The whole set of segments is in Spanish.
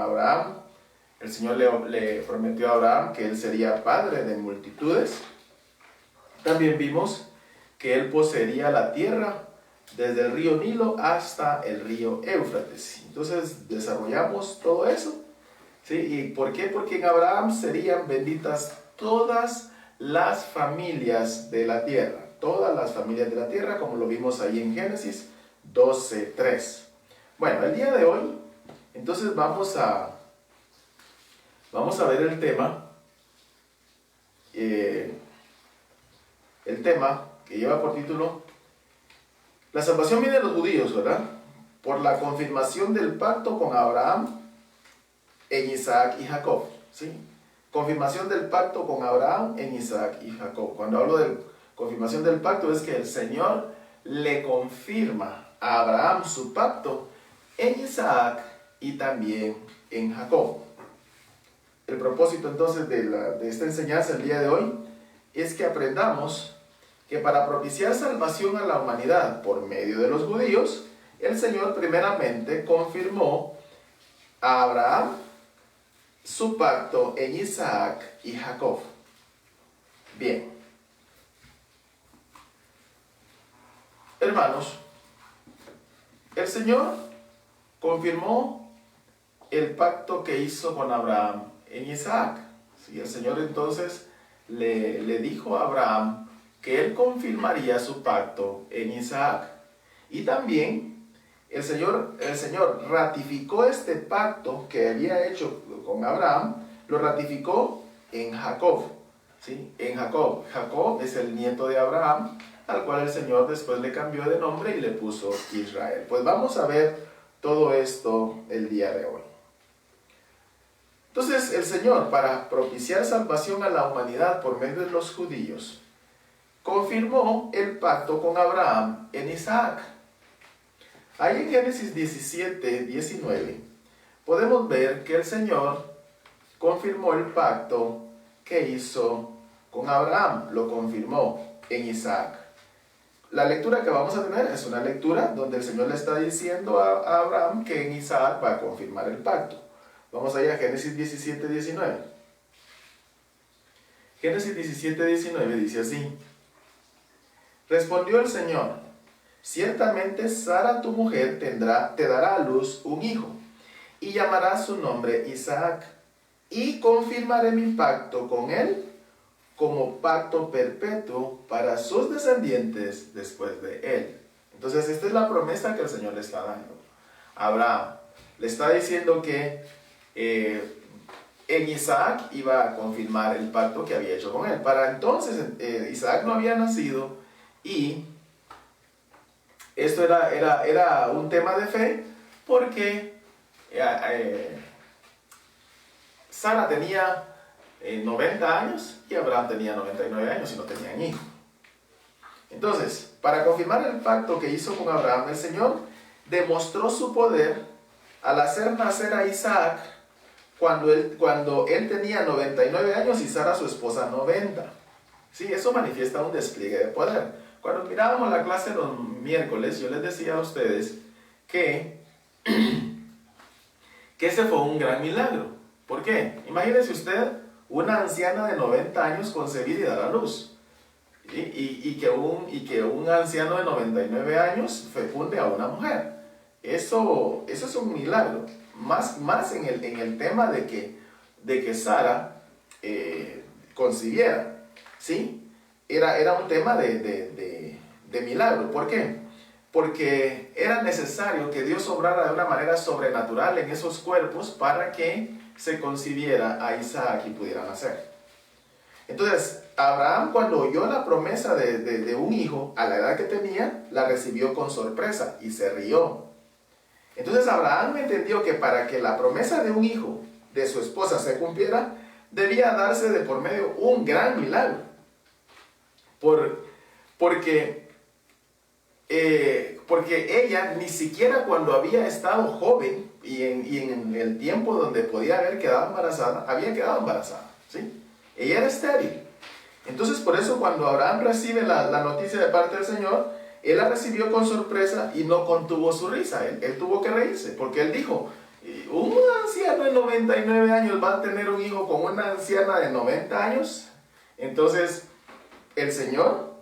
Abraham. El Señor le prometió a Abraham que él sería padre de multitudes. También vimos que él poseería la tierra desde el río Nilo hasta el río Éufrates. Entonces desarrollamos todo eso, ¿sí? ¿Y por qué? Porque en Abraham serían benditas todas las familias de la tierra. Todas las familias de la tierra, como lo vimos ahí en Génesis 12:3. Bueno, el día de hoy, entonces vamos a ver el tema. El tema que lleva por título: la salvación viene de los judíos, ¿verdad? Por la confirmación del pacto con Abraham en Isaac y Jacob, ¿sí? Confirmación del pacto con Abraham en Isaac y Jacob. Cuando hablo de confirmación del pacto, es que el Señor le confirma a Abraham su pacto en Isaac y también en Jacob. El propósito entonces de esta enseñanza el día de hoy es que aprendamos que para propiciar salvación a la humanidad por medio de los judíos, el Señor primeramente confirmó a Abraham su pacto en Isaac y Jacob. Bien. Hermanos, el Señor confirmó el pacto que hizo con Abraham en Isaac. Sí, el Señor entonces le dijo a Abraham que él confirmaría su pacto en Isaac. Y también el Señor ratificó este pacto que había hecho con Abraham, lo ratificó en Jacob. ¿Sí? En Jacob. Jacob es el nieto de Abraham, al cual el Señor después le cambió de nombre y le puso Israel. Pues vamos a ver todo esto el día de hoy. Entonces el Señor, para propiciar salvación a la humanidad por medio de los judíos, confirmó el pacto con Abraham en Isaac. Ahí en Génesis 17:19 podemos ver que el Señor confirmó el pacto que hizo con Abraham, lo confirmó en Isaac. La lectura que vamos a tener es una lectura donde el Señor le está diciendo a Abraham que en Isaac va a confirmar el pacto. Vamos allá a Génesis 17:19. Génesis 17:19 dice así: respondió el Señor: ciertamente Sara tu mujer te dará a luz un hijo, y llamarás su nombre Isaac, y confirmaré mi pacto con él como pacto perpetuo para sus descendientes después de él. Entonces esta es la promesa que el Señor le está dando a Abraham. Le está diciendo que en Isaac iba a confirmar el pacto que había hecho con él. Para entonces Isaac no había nacido, y esto era un tema de fe, porque Sara tenía 90 años y Abraham tenía 99 años y no tenían hijo. Entonces, para confirmar el pacto que hizo con Abraham, el Señor demostró su poder al hacer nacer a Isaac cuando él tenía 99 años y Sara, su esposa, 90. Sí, eso manifiesta un despliegue de poder. Cuando mirábamos la clase los miércoles, yo les decía a ustedes que ese fue un gran milagro. ¿Por qué? Imagínese usted una anciana de 90 años concebir y dar a luz. Y que un anciano de 99 años fecunde a una mujer. Eso es un milagro. Más en el tema de que Sara concibiera. ¿Sí? Era un tema de milagro. ¿Por qué? Porque era necesario que Dios obrara de una manera sobrenatural en esos cuerpos para que se concibiera a Isaac y pudiera nacer. Entonces, Abraham, cuando oyó la promesa de un hijo a la edad que tenía, la recibió con sorpresa y se rió. Entonces Abraham entendió que para que la promesa de un hijo de su esposa se cumpliera, debía darse de por medio un gran milagro. Porque ella ni siquiera cuando había estado joven y en el tiempo donde podía haber quedado embarazada, había quedado embarazada, ¿sí? Ella era estéril. Entonces por eso cuando Abraham recibe la noticia de parte del Señor, él la recibió con sorpresa y no contuvo su risa. Él tuvo que reírse, porque él dijo: un anciano de 99 años va a tener un hijo con una anciana de 90 años? Entonces el Señor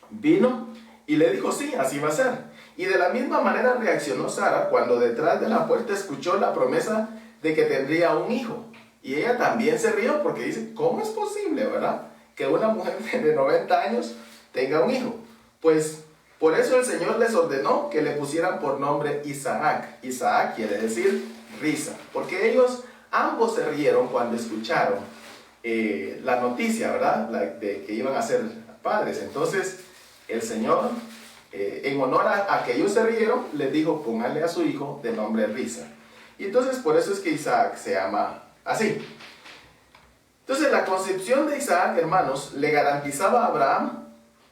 vino y le dijo, sí, así va a ser. Y de la misma manera reaccionó Sara cuando detrás de la puerta escuchó la promesa de que tendría un hijo. Y ella también se rió porque dice, ¿cómo es posible, verdad? Que una mujer de 90 años tenga un hijo. Pues por eso el Señor les ordenó que le pusieran por nombre Isaac. Isaac quiere decir risa, porque ellos ambos se rieron cuando escucharon la noticia, ¿verdad? De que iban a ser padres. Entonces el Señor, en honor a que ellos se rieron, les dijo, póngale a su hijo de nombre Risa. Y entonces por eso es que Isaac se llama así. Entonces la concepción de Isaac, hermanos, le garantizaba a Abraham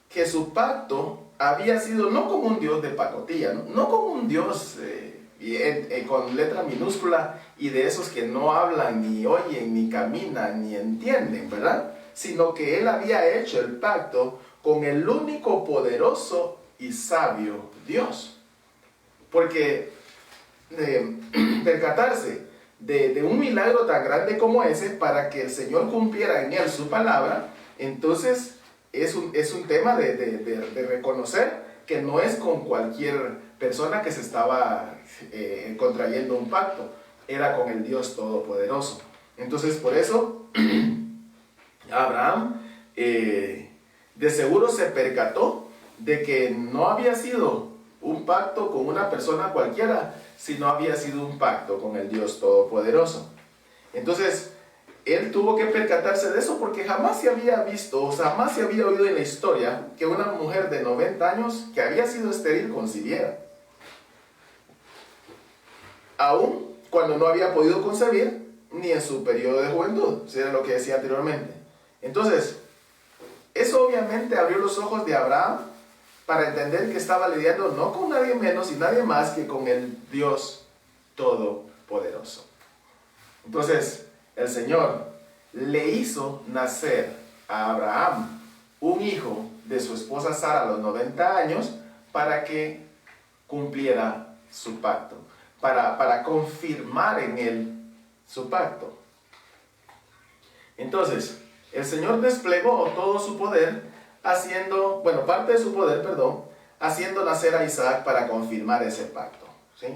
que su pacto había sido no como un Dios de pacotilla, no como un Dios con letra minúscula y de esos que no hablan, ni oyen, ni caminan, ni entienden, ¿verdad? Sino que él había hecho el pacto con el único poderoso y sabio Dios. Porque percatarse de un milagro tan grande como ese para que el Señor cumpliera en él su palabra, entonces es un tema de reconocer que no es con cualquier persona que se estaba contrayendo un pacto, era con el Dios Todopoderoso. Entonces por eso Abraham de seguro se percató de que no había sido un pacto con una persona cualquiera, sino había sido un pacto con el Dios Todopoderoso. Entonces él tuvo que percatarse de eso porque jamás se había visto, o sea, jamás se había oído en la historia que una mujer de 90 años que había sido estéril concibiera. Aún cuando no había podido concebir ni en su periodo de juventud, eso era lo que decía anteriormente. Entonces, eso obviamente abrió los ojos de Abraham para entender que estaba lidiando no con nadie menos y nadie más que con el Dios Todopoderoso. Entonces, el Señor le hizo nacer a Abraham un hijo de su esposa Sara a los 90 años para que cumpliera su pacto, para confirmar en él su pacto. Entonces, el Señor desplegó todo su poder parte de su poder, haciendo nacer a Isaac para confirmar ese pacto, ¿sí?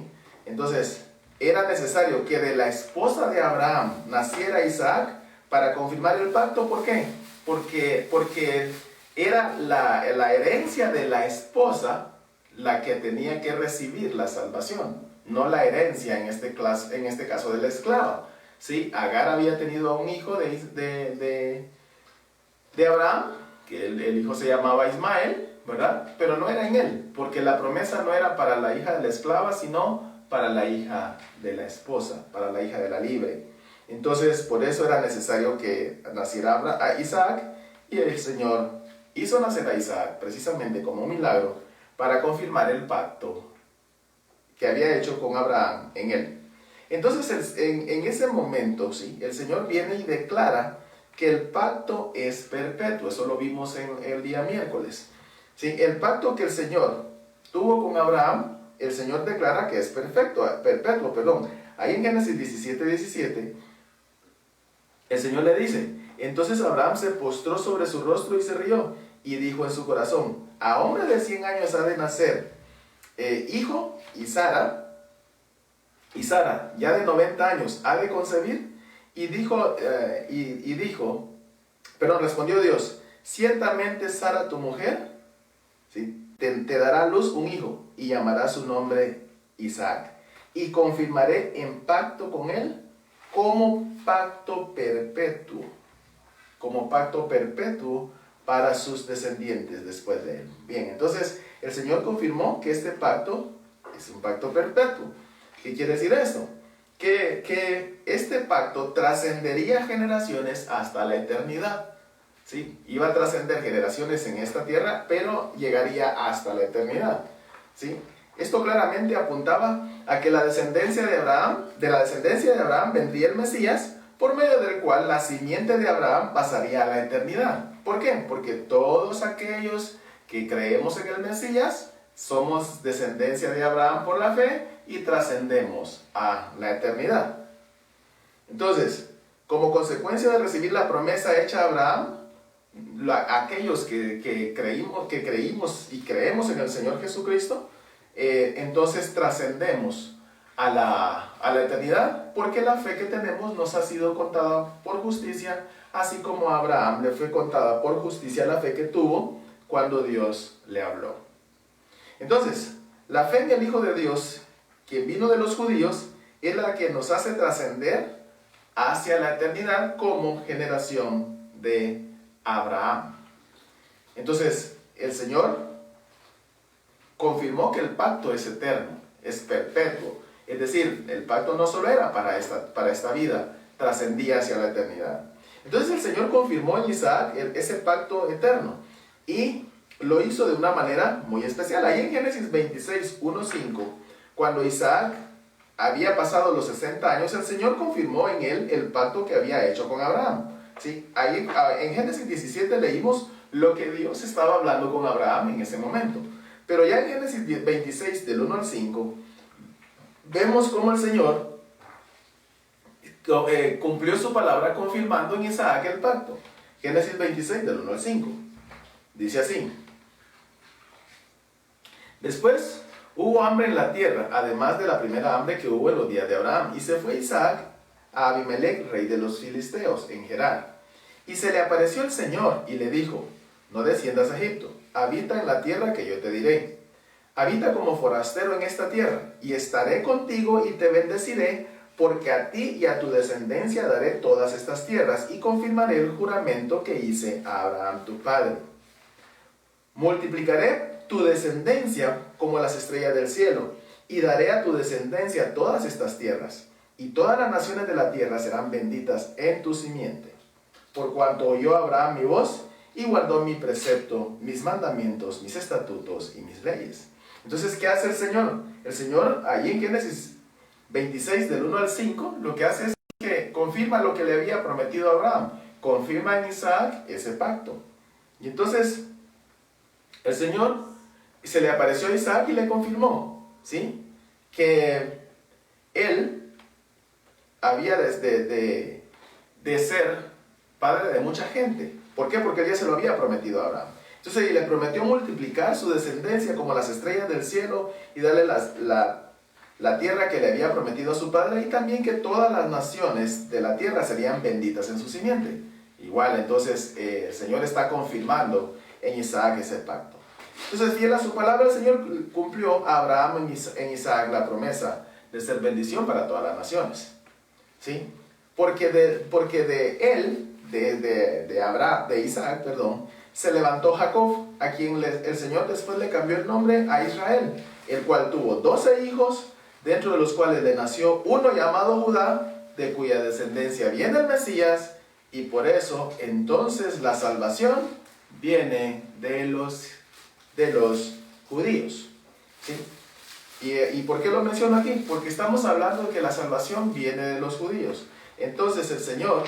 Entonces, era necesario que de la esposa de Abraham naciera Isaac para confirmar el pacto. ¿Por qué? Porque era la herencia de la esposa la que tenía que recibir la salvación, no la herencia en este caso de la esclava. ¿Sí? Agar había tenido un hijo de Abraham, que el hijo se llamaba Ismael, ¿verdad? Pero no era en él, porque la promesa no era para la hija de la esclava, sino para la hija de la esposa, para la hija de la libre. Entonces, por eso era necesario que naciera a Isaac, y el Señor hizo nacer a Isaac precisamente como un milagro para confirmar el pacto que había hecho con Abraham en él. Entonces, en ese momento, ¿sí? El Señor viene y declara que el pacto es perpetuo. Eso lo vimos en el día miércoles, ¿sí? El pacto que el Señor tuvo con Abraham, el Señor declara que es perpetuo. Ahí en Génesis 17, el Señor le dice, entonces Abraham se postró sobre su rostro y se rió, y dijo en su corazón, a hombre de 100 años ha de nacer hijo, y Sara, ya de 90 años, ha de concebir. Respondió Dios, ciertamente Sara tu mujer, ¿sí? te dará a luz un hijo, y llamará su nombre Isaac, y confirmaré en pacto con él como pacto perpetuo para sus descendientes después de él. Bien, entonces el Señor confirmó que este pacto es un pacto perpetuo. ¿Qué quiere decir esto? Que este pacto trascendería generaciones hasta la eternidad, ¿sí? Iba a trascender generaciones en esta tierra, pero llegaría hasta la eternidad, ¿sí? Esto claramente apuntaba a que de la descendencia de Abraham vendría el Mesías, por medio del cual la simiente de Abraham pasaría a la eternidad. ¿Por qué? Porque todos aquellos que creemos en el Mesías somos descendencia de Abraham por la fe y trascendemos a la eternidad. Entonces, como consecuencia de recibir la promesa hecha a Abraham, aquellos que creímos y creemos en el Señor Jesucristo, entonces trascendemos a la eternidad, porque la fe que tenemos nos ha sido contada por justicia, así como a Abraham le fue contada por justicia la fe que tuvo cuando Dios le habló. Entonces, la fe en el Hijo de Dios, quien vino de los judíos, es la que nos hace trascender hacia la eternidad como generación de Abraham. Entonces, el Señor confirmó que el pacto es eterno, es perpetuo. Es decir, el pacto no solo era para esta vida, trascendía hacia la eternidad. Entonces el Señor confirmó en Isaac ese pacto eterno y lo hizo de una manera muy especial. Ahí en Génesis 26, 1, 5, cuando Isaac había pasado los 60 años, el Señor confirmó en él el pacto que había hecho con Abraham. ¿Sí? Ahí en Génesis 17 leímos lo que Dios estaba hablando con Abraham en ese momento. Pero ya en Génesis 26, del 1 al 5, vemos cómo el Señor cumplió su palabra confirmando en Isaac el pacto. Génesis 26, del 1 al 5. Dice así: después hubo hambre en la tierra, además de la primera hambre que hubo en los días de Abraham, y se fue Isaac a Abimelech, rey de los filisteos, en Gerar. Y se le apareció el Señor y le dijo: no desciendas a Egipto, habita en la tierra que yo te diré. Habita como forastero en esta tierra, y estaré contigo y te bendeciré, porque a ti y a tu descendencia daré todas estas tierras, y confirmaré el juramento que hice a Abraham tu padre. Multiplicaré tu descendencia como las estrellas del cielo, y daré a tu descendencia todas estas tierras, y todas las naciones de la tierra serán benditas en tu simiente. Por cuanto oyó Abraham mi voz, y guardó mi precepto, mis mandamientos, mis estatutos y mis leyes. Entonces, ¿qué hace el Señor? El Señor, ahí en Génesis 26, del 1 al 5, lo que hace es que confirma lo que le había prometido a Abraham. Confirma en Isaac ese pacto. Y entonces, el Señor se le apareció a Isaac y le confirmó, ¿sí?, que él había de ser padre de mucha gente. ¿Por qué? Porque él ya se lo había prometido a Abraham. Entonces le prometió multiplicar su descendencia como las estrellas del cielo y darle la tierra que le había prometido a su padre, y también que todas las naciones de la tierra serían benditas en su simiente. Igual, entonces el Señor está confirmando en Isaac ese pacto. Entonces, fiel a su palabra, el Señor cumplió a Abraham en Isaac la promesa de ser bendición para todas las naciones. ¿Sí? Porque de él, de Isaac, se levantó Jacob, a quien el Señor después le cambió el nombre a Israel, el cual tuvo 12 hijos, dentro de los cuales le nació uno llamado Judá, de cuya descendencia viene el Mesías, y por eso entonces la salvación viene de los judíos. ¿Sí? ¿Y por qué lo menciono aquí? Porque estamos hablando de que la salvación viene de los judíos. Entonces el Señor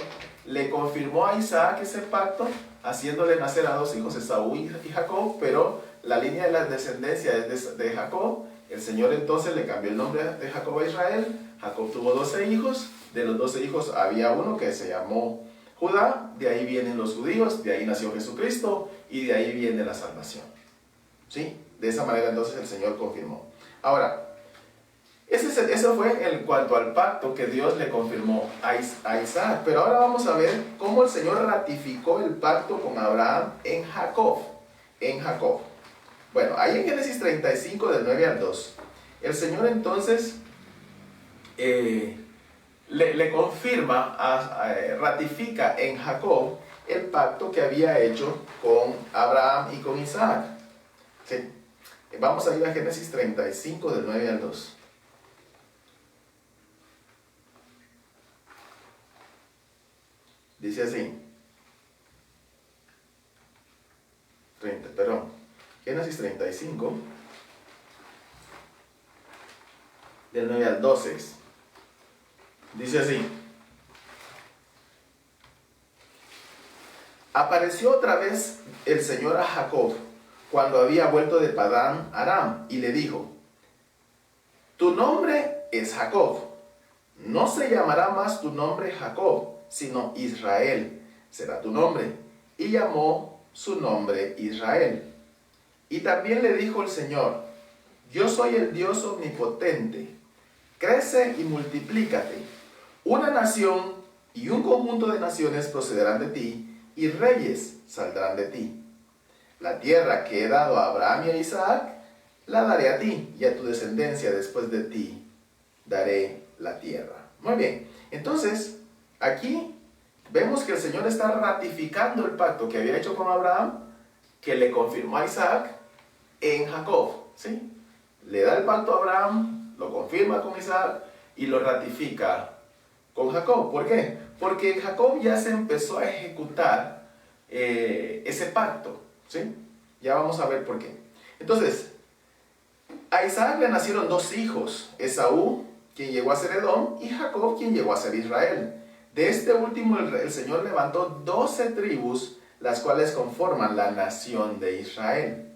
le confirmó a Isaac ese pacto, haciéndole nacer a 2 hijos, Esaú y Jacob, pero la línea de la descendencia es de Jacob. El Señor entonces le cambió el nombre de Jacob a Israel. Jacob tuvo 12 hijos, de los 12 hijos había uno que se llamó Judá, de ahí vienen los judíos, de ahí nació Jesucristo y de ahí viene la salvación. ¿Sí? De esa manera entonces el Señor confirmó. Ahora, eso fue en cuanto al pacto que Dios le confirmó a Isaac. Pero ahora vamos a ver cómo el Señor ratificó el pacto con Abraham en Jacob. Bueno, ahí en Génesis 35, del 9 al 2, el Señor entonces le confirma, ratifica en Jacob el pacto que había hecho con Abraham y con Isaac. ¿Sí? Vamos a ir a Génesis 35, del 9 al 2. Dice así. Génesis 35, del 9 al 12. Dice así. Apareció otra vez el Señor a Jacob cuando había vuelto de Padán Aram, y le dijo: tu nombre es Jacob, no se llamará más tu nombre Jacob, sino Israel será tu nombre. Y llamó su nombre Israel. Y también le dijo el Señor: yo soy el Dios omnipotente, crece y multiplícate. Una nación y un conjunto de naciones procederán de ti, y reyes saldrán de ti. La tierra que he dado a Abraham y a Isaac, la daré a ti, y a tu descendencia después de ti daré la tierra. Muy bien, entonces, aquí vemos que el Señor está ratificando el pacto que había hecho con Abraham, que le confirmó a Isaac en Jacob, ¿sí? Le da el pacto a Abraham, lo confirma con Isaac y lo ratifica con Jacob. ¿Por qué? Porque en Jacob ya se empezó a ejecutar ese pacto, ¿sí? Ya vamos a ver por qué. Entonces, a Isaac le nacieron dos hijos: Esaú, quien llegó a ser Edom, y Jacob, quien llegó a ser Israel. De este último el Señor levantó 12 tribus, las cuales conforman la nación de Israel.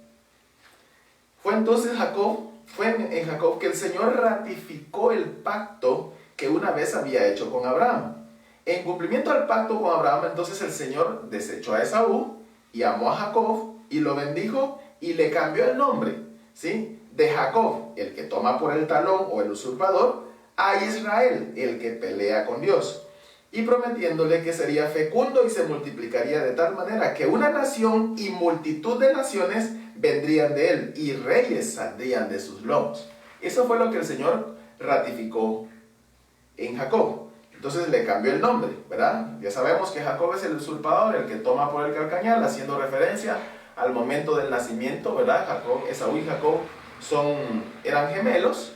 Fue entonces en Jacob que el Señor ratificó el pacto que una vez había hecho con Abraham. En cumplimiento al pacto con Abraham, entonces el Señor desechó a Esaú y amó a Jacob y lo bendijo y le cambió el nombre, ¿sí? De Jacob, el que toma por el talón o el usurpador, a Israel, el que pelea con Dios. Y prometiéndole que sería fecundo y se multiplicaría de tal manera que una nación y multitud de naciones vendrían de él, y reyes saldrían de sus lomos. Eso fue lo que el Señor ratificó en Jacob. Entonces le cambió el nombre, ¿verdad? Ya sabemos que Jacob es el usurpador, el que toma por el calcañal, haciendo referencia al momento del nacimiento, ¿verdad? Esaú y Jacob eran gemelos,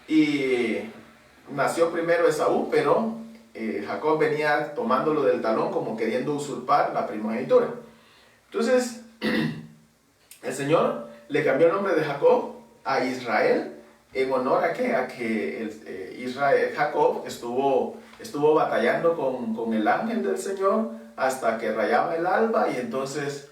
y nació primero Esaú, pero Jacob venía tomándolo del talón como queriendo usurpar la primogenitura. Entonces, el Señor le cambió el nombre de Jacob a Israel, en honor a ¿qué? A que Jacob estuvo batallando con el ángel del Señor hasta que rayaba el alba, y entonces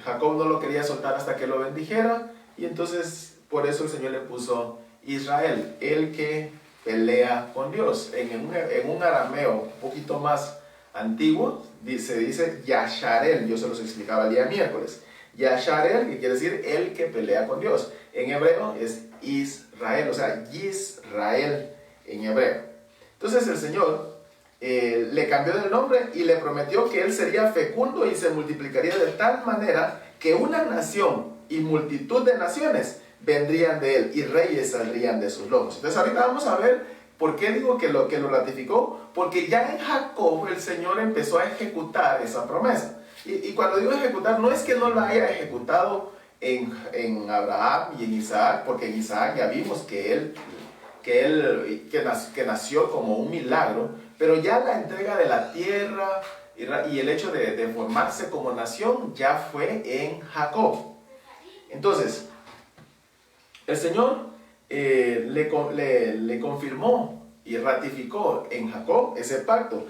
Jacob no lo quería soltar hasta que lo bendijera, y entonces por eso el Señor le puso Israel, el que pelea con Dios. En un arameo un poquito más antiguo se dice Yasharel. Yo se los explicaba el día miércoles. Yasharel, que quiere decir el que pelea con Dios. En hebreo es Israel, o sea, Yisrael en hebreo. Entonces el Señor le cambió el nombre y le prometió que él sería fecundo y se multiplicaría de tal manera que una nación y multitud de naciones vendrían de él, y reyes saldrían de sus lomos. Entonces ahorita vamos a ver por qué digo que lo ratificó, porque ya en Jacob el Señor empezó a ejecutar esa promesa. Y cuando digo ejecutar, no es que no la haya ejecutado en Abraham y en Isaac, porque en Isaac ya vimos que nació como un milagro, pero ya la entrega de la tierra y el hecho de formarse como nación ya fue en Jacob. Entonces, el Señor le confirmó y ratificó en Jacob ese pacto.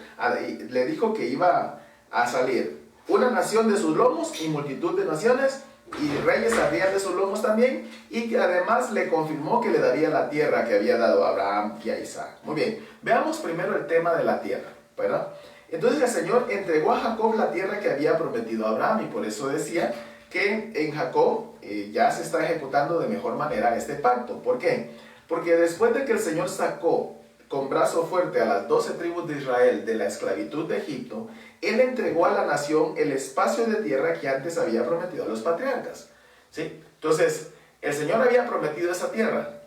Le dijo que iba a salir una nación de sus lomos y multitud de naciones, y reyes saldrían de sus lomos también, y que además le confirmó que le daría la tierra que había dado a Abraham y a Isaac. Muy bien, veamos primero el tema de la tierra, ¿verdad? Entonces el Señor entregó a Jacob la tierra que había prometido a Abraham, y por eso decía que en Jacob ya se está ejecutando de mejor manera este pacto. ¿Por qué? Porque después de que el Señor sacó con brazo fuerte a las 12 tribus de Israel de la esclavitud de Egipto, Él entregó a la nación el espacio de tierra que antes había prometido a los patriarcas, ¿sí? Entonces, el Señor había prometido esa tierra.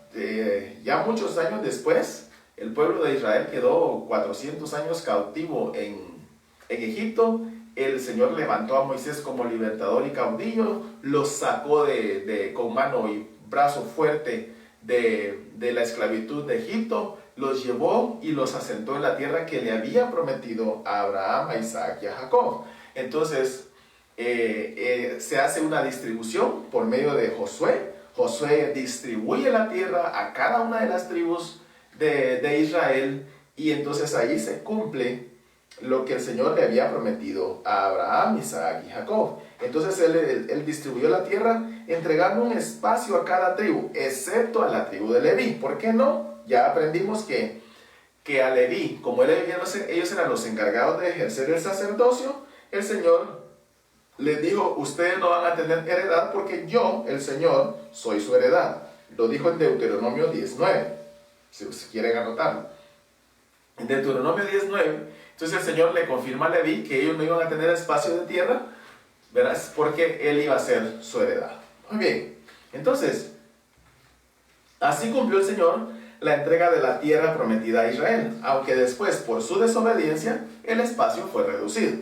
Ya muchos años después, el pueblo de Israel quedó 400 años cautivo en Egipto. El Señor levantó a Moisés como libertador y caudillo, los sacó con mano y brazo fuerte de la esclavitud de Egipto, los llevó y los asentó en la tierra que le había prometido a Abraham, a Isaac y a Jacob. Entonces se hace una distribución por medio de Josué. Josué distribuye la tierra a cada una de las tribus de Israel, y entonces ahí se cumple lo que el Señor le había prometido a Abraham, Isaac y Jacob. Entonces él distribuyó la tierra entregando un espacio a cada tribu, excepto a la tribu de Leví. ¿Por qué no? Ya aprendimos que que a Leví, como ellos eran los encargados de ejercer el sacerdocio, el Señor les dijo, ustedes no van a tener heredad porque yo, el Señor, soy su heredad. Lo dijo en Deuteronomio 19, si quieren anotarlo. En Deuteronomio 19, entonces el Señor le confirma a Leví que ellos no iban a tener espacio de tierra, ¿verás? Porque él iba a ser su heredad. Muy bien, entonces, así cumplió el Señor la entrega de la tierra prometida a Israel, aunque después, por su desobediencia, el espacio fue reducido.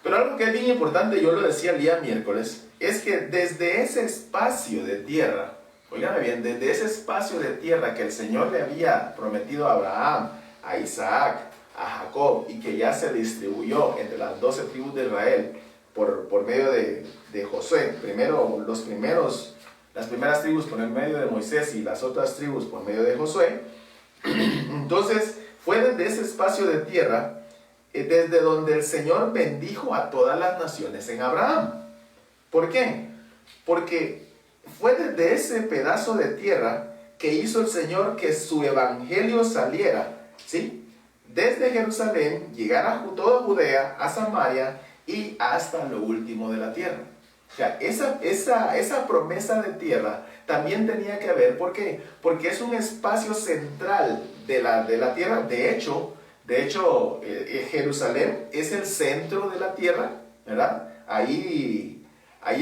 Pero algo que es bien importante, yo lo decía el día miércoles, es que desde ese espacio de tierra, oigan bien, desde ese espacio de tierra que el Señor le había prometido a Abraham, a Isaac, a Jacob, y que ya se distribuyó entre las 12 tribus de Israel por medio de Josué, las primeras tribus por el medio de Moisés y las otras tribus por medio de Josué. Entonces fue desde ese espacio de tierra desde donde el Señor bendijo a todas las naciones en Abraham. ¿Por qué? Porque fue desde ese pedazo de tierra que hizo el Señor que su evangelio saliera, ¿sí? Desde Jerusalén, llegara a toda Judea, a Samaria y hasta lo último de la tierra. O sea, esa promesa de tierra también tenía que ver, ¿por qué? Porque es un espacio central de la tierra. De hecho, Jerusalén es el centro de la tierra, ¿verdad? Ahí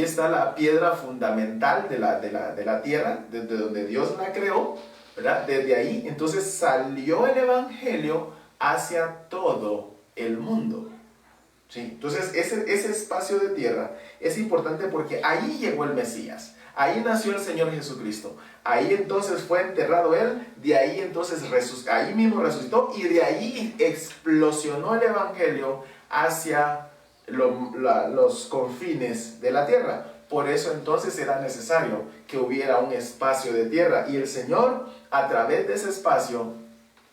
está la piedra fundamental de la tierra, desde donde Dios la creó, ¿verdad? Desde ahí, entonces salió el evangelio hacia todo el mundo. ¿Sí? Entonces ese espacio de tierra es importante porque ahí llegó el Mesías, ahí nació el Señor Jesucristo, ahí entonces fue enterrado Él, de ahí entonces ahí mismo resucitó y de ahí explosionó el Evangelio hacia los confines de la tierra. Por eso entonces era necesario que hubiera un espacio de tierra y el Señor a través de ese espacio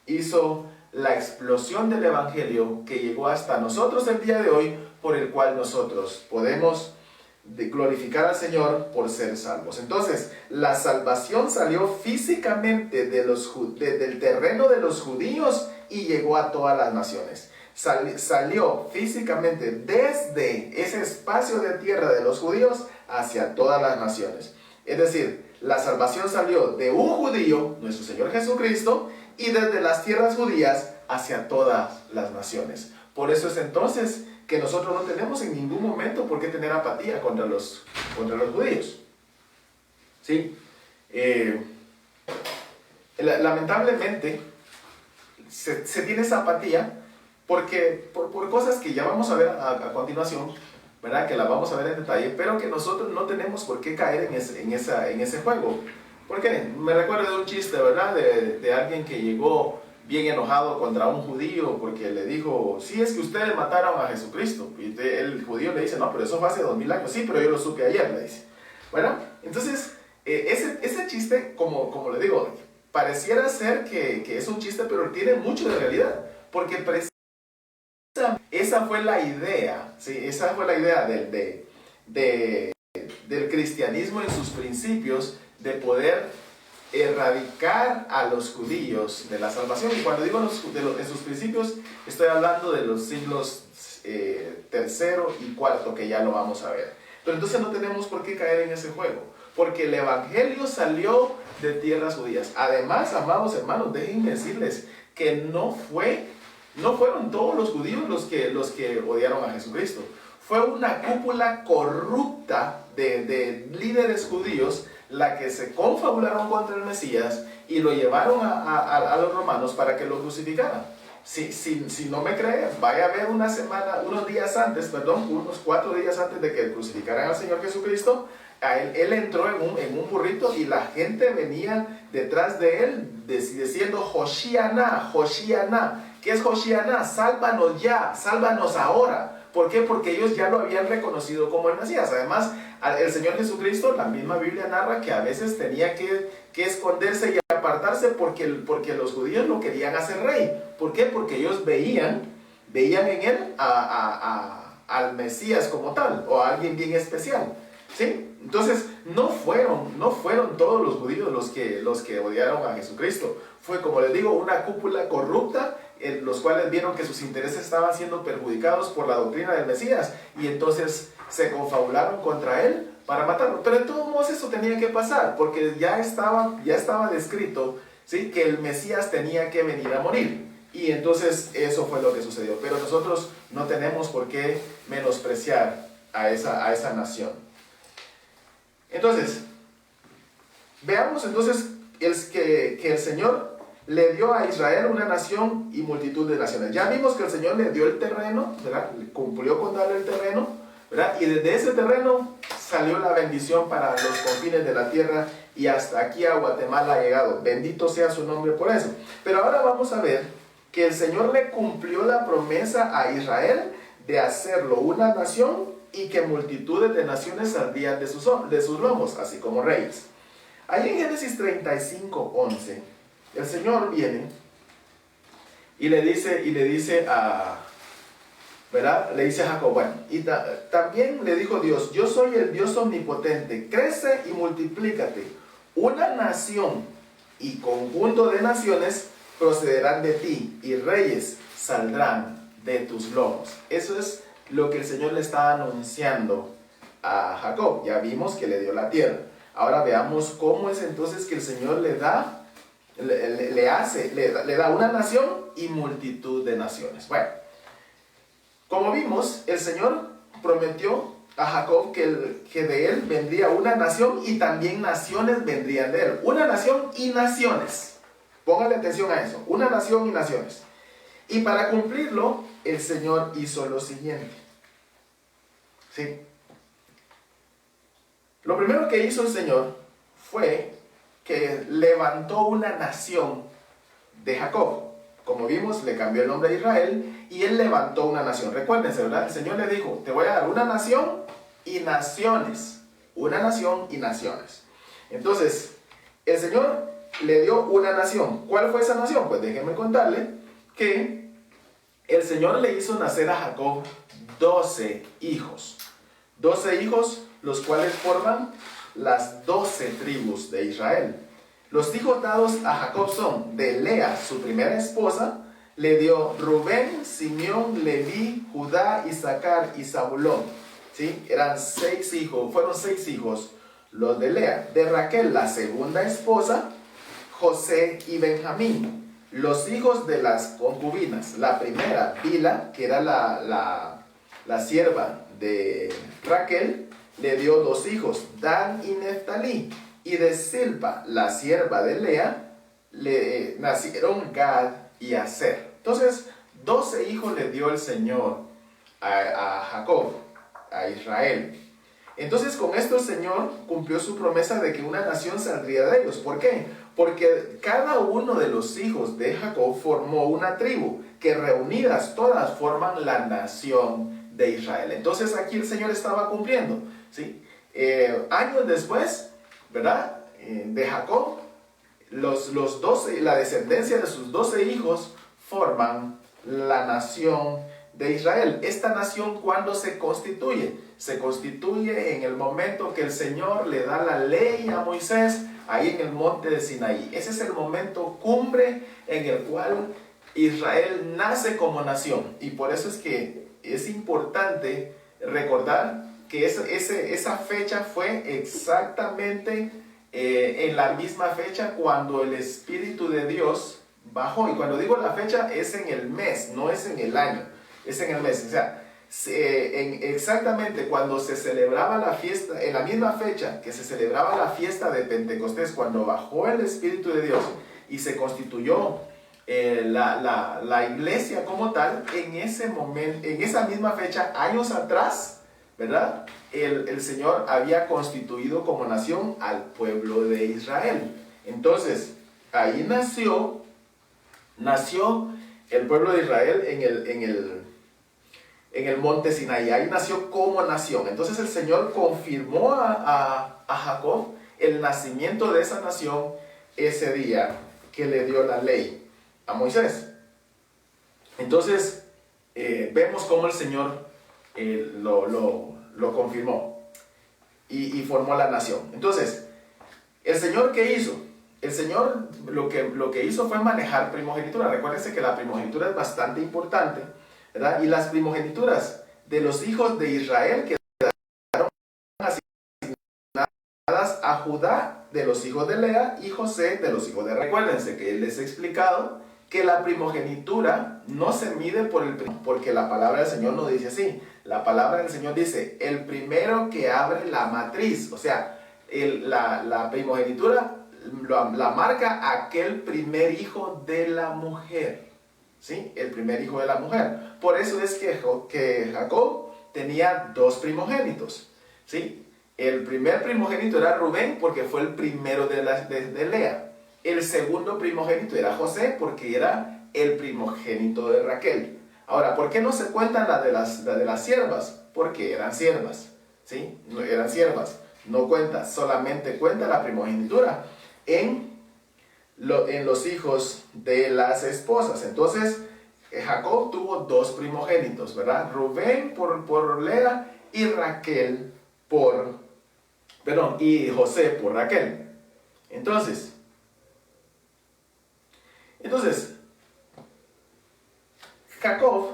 hizo la explosión del Evangelio que llegó hasta nosotros el día de hoy, por el cual nosotros podemos glorificar al Señor por ser salvos. Entonces, la salvación salió físicamente del terreno de los judíos y llegó a todas las naciones. Salió físicamente desde ese espacio de tierra de los judíos hacia todas las naciones. Es decir, la salvación salió de un judío, nuestro Señor Jesucristo, y desde las tierras judías hacia todas las naciones. Por eso es entonces que nosotros no tenemos en ningún momento por qué tener apatía contra los judíos. ¿Sí? Lamentablemente se tiene esa apatía porque por cosas que ya vamos a ver a continuación, ¿verdad? Que las vamos a ver en detalle, pero que nosotros no tenemos por qué caer en ese juego. ¿Por qué? Me recuerdo de un chiste, ¿verdad? De alguien que llegó bien enojado contra un judío porque le dijo, sí, es que ustedes mataron a Jesucristo. Y el judío le dice, no, pero eso fue hace 2000 años. Sí, pero yo lo supe ayer, le dice. Bueno, entonces, ese chiste, como le digo, pareciera ser que es un chiste, pero tiene mucho de realidad. Porque esa fue la idea, ¿sí? Esa fue la idea del cristianismo en sus principios, de poder erradicar a los judíos de la salvación. Y cuando digo en sus principios, estoy hablando de los siglos tercero y cuarto, que ya lo vamos a ver. Pero entonces no tenemos por qué caer en ese juego, porque el evangelio salió de tierras judías. Además, amados hermanos, déjenme decirles que no fueron todos los judíos los que odiaron a Jesucristo. Fue una cúpula corrupta de líderes judíos la que se confabularon contra el Mesías y lo llevaron a los romanos para que lo crucificaran. Si no me cree, vaya a ver unos 4 días antes de que crucificaran al Señor Jesucristo. Él entró en un burrito y la gente venía detrás de él diciendo Hoshiana, Hoshiana. ¿Qué es Hoshiana? Sálvanos ya, sálvanos ahora. ¿Por qué? Porque ellos ya lo habían reconocido como el Mesías. Además, el Señor Jesucristo, la misma Biblia narra que a veces tenía que esconderse y apartarse porque los judíos lo querían hacer rey. ¿Por qué? Porque ellos veían en él al Mesías como tal, o a alguien bien especial. ¿Sí? Entonces, no fueron todos los judíos los que odiaron a Jesucristo. Fue, como les digo, una cúpula corrupta, en los cuales vieron que sus intereses estaban siendo perjudicados por la doctrina del Mesías, y entonces se confabularon contra él para matarlo. Pero de todos modos eso tenía que pasar, porque ya estaba descrito, ¿sí?, que el Mesías tenía que venir a morir. Y entonces eso fue lo que sucedió. Pero nosotros no tenemos por qué menospreciar a esa nación. Entonces, veamos entonces que el Señor le dio a Israel una nación y multitud de naciones. Ya vimos que el Señor le dio el terreno, ¿verdad? Cumplió con darle el terreno, ¿verdad? Y desde ese terreno salió la bendición para los confines de la tierra, y hasta aquí a Guatemala ha llegado. Bendito sea su nombre por eso. Pero ahora vamos a ver que el Señor le cumplió la promesa a Israel de hacerlo una nación, y que multitudes de naciones saldrían de sus lomos, así como reyes. Ahí en Génesis 35:11, el Señor viene y le dice a, ¿verdad? Le dice a Jacob, bueno, y también le dijo Dios: yo soy el Dios omnipotente, crece y multiplícate. Una nación y conjunto de naciones procederán de ti, y reyes saldrán de tus lomos. Eso es lo que el Señor le está anunciando a Jacob. Ya vimos que le dio la tierra. Ahora veamos cómo es entonces que el Señor le da una nación y multitud de naciones. Bueno, como vimos, el Señor prometió a Jacob que de él vendría una nación, y también naciones vendrían de él. Una nación y naciones. Póngale atención a eso. Una nación y naciones. Y para cumplirlo, el Señor hizo lo siguiente. ¿Sí? Lo primero que hizo el Señor fue que levantó una nación de Jacob. Como vimos, le cambió el nombre a Israel, y él levantó una nación. Recuérdense, ¿verdad? El Señor le dijo: te voy a dar una nación y naciones. Una nación y naciones. Entonces, el Señor le dio una nación. ¿Cuál fue esa nación? Pues déjenme contarle que el Señor le hizo nacer a Jacob 12 hijos. 12 hijos, los cuales forman las 12 tribus de Israel. Los hijos dados a Jacob son: de Lea, su primera esposa, le dio Rubén, Simeón, Leví, Judá, Isaacar y Zabulón. ¿Sí? Eran 6 hijos, fueron 6 hijos los de Lea. De Raquel, la segunda esposa, José y Benjamín. Los hijos de las concubinas: la primera, Bila, que era la sierva de Raquel, le dio 2 hijos, Dan y Neftalí. Y de Silpa, la sierva de Lea, le nacieron Gad y Aser. Entonces, 12 hijos le dio el Señor a Jacob, a Israel. Entonces, con esto el Señor cumplió su promesa de que una nación saldría de ellos. ¿Por qué? Porque cada uno de los hijos de Jacob formó una tribu, que reunidas todas forman la nación de Israel. Entonces aquí el Señor estaba cumpliendo, ¿sí? Años después, ¿verdad? De Jacob, los 12, la descendencia de sus 12 hijos forman la nación de Israel. Esta nación, ¿cuándo se constituye? Se constituye en el momento que el Señor le da la ley a Moisés, ahí en el monte de Sinaí. Ese es el momento cumbre en el cual Israel nace como nación. Y por eso es que es importante recordar que esa fecha fue exactamente en la misma fecha cuando el Espíritu de Dios bajó. Y cuando digo la fecha, es en el mes, no es en el año, es en el mes. O sea, exactamente cuando se celebraba la fiesta, en la misma fecha que se celebraba la fiesta de Pentecostés, cuando bajó el Espíritu de Dios y se constituyó la iglesia como tal, en ese momento, en esa misma fecha, años atrás, ¿verdad? El Señor había constituido como nación al pueblo de Israel. Entonces, ahí nació el pueblo de Israel en el monte Sinaí. Ahí nació como nación. Entonces el Señor confirmó a Jacob el nacimiento de esa nación ese día que le dio la ley a Moisés. Entonces vemos cómo el Señor lo confirmó. y formó la nación. Entonces, ¿el Señor qué hizo? El Señor lo que hizo fue manejar primogenitura. Recuérdense que la primogenitura es bastante importante, ¿verdad? Y las primogenituras de los hijos de Israel quedaron asignadas a Judá de los hijos de Lea y José de los hijos de Raquel. Recuérdense que les he explicado que la primogenitura no se mide porque la palabra del Señor no dice así. La palabra del Señor dice, el primero que abre la matriz. O sea, la primogenitura la marca aquel primer hijo de la mujer, ¿sí? El primer hijo de la mujer. Por eso es que Jacob tenía dos primogénitos, ¿sí? El primer primogénito era Rubén porque fue el primero de Lea. El segundo primogénito era José porque era el primogénito de Raquel. Ahora, ¿por qué no se cuentan la de las siervas? Porque eran siervas, ¿sí? No eran siervas. No cuenta, solamente cuenta la primogenitura en los hijos de las esposas. Entonces, Jacob tuvo dos primogénitos, ¿verdad? Rubén por Lea y y José por Raquel. Entonces, Jacob,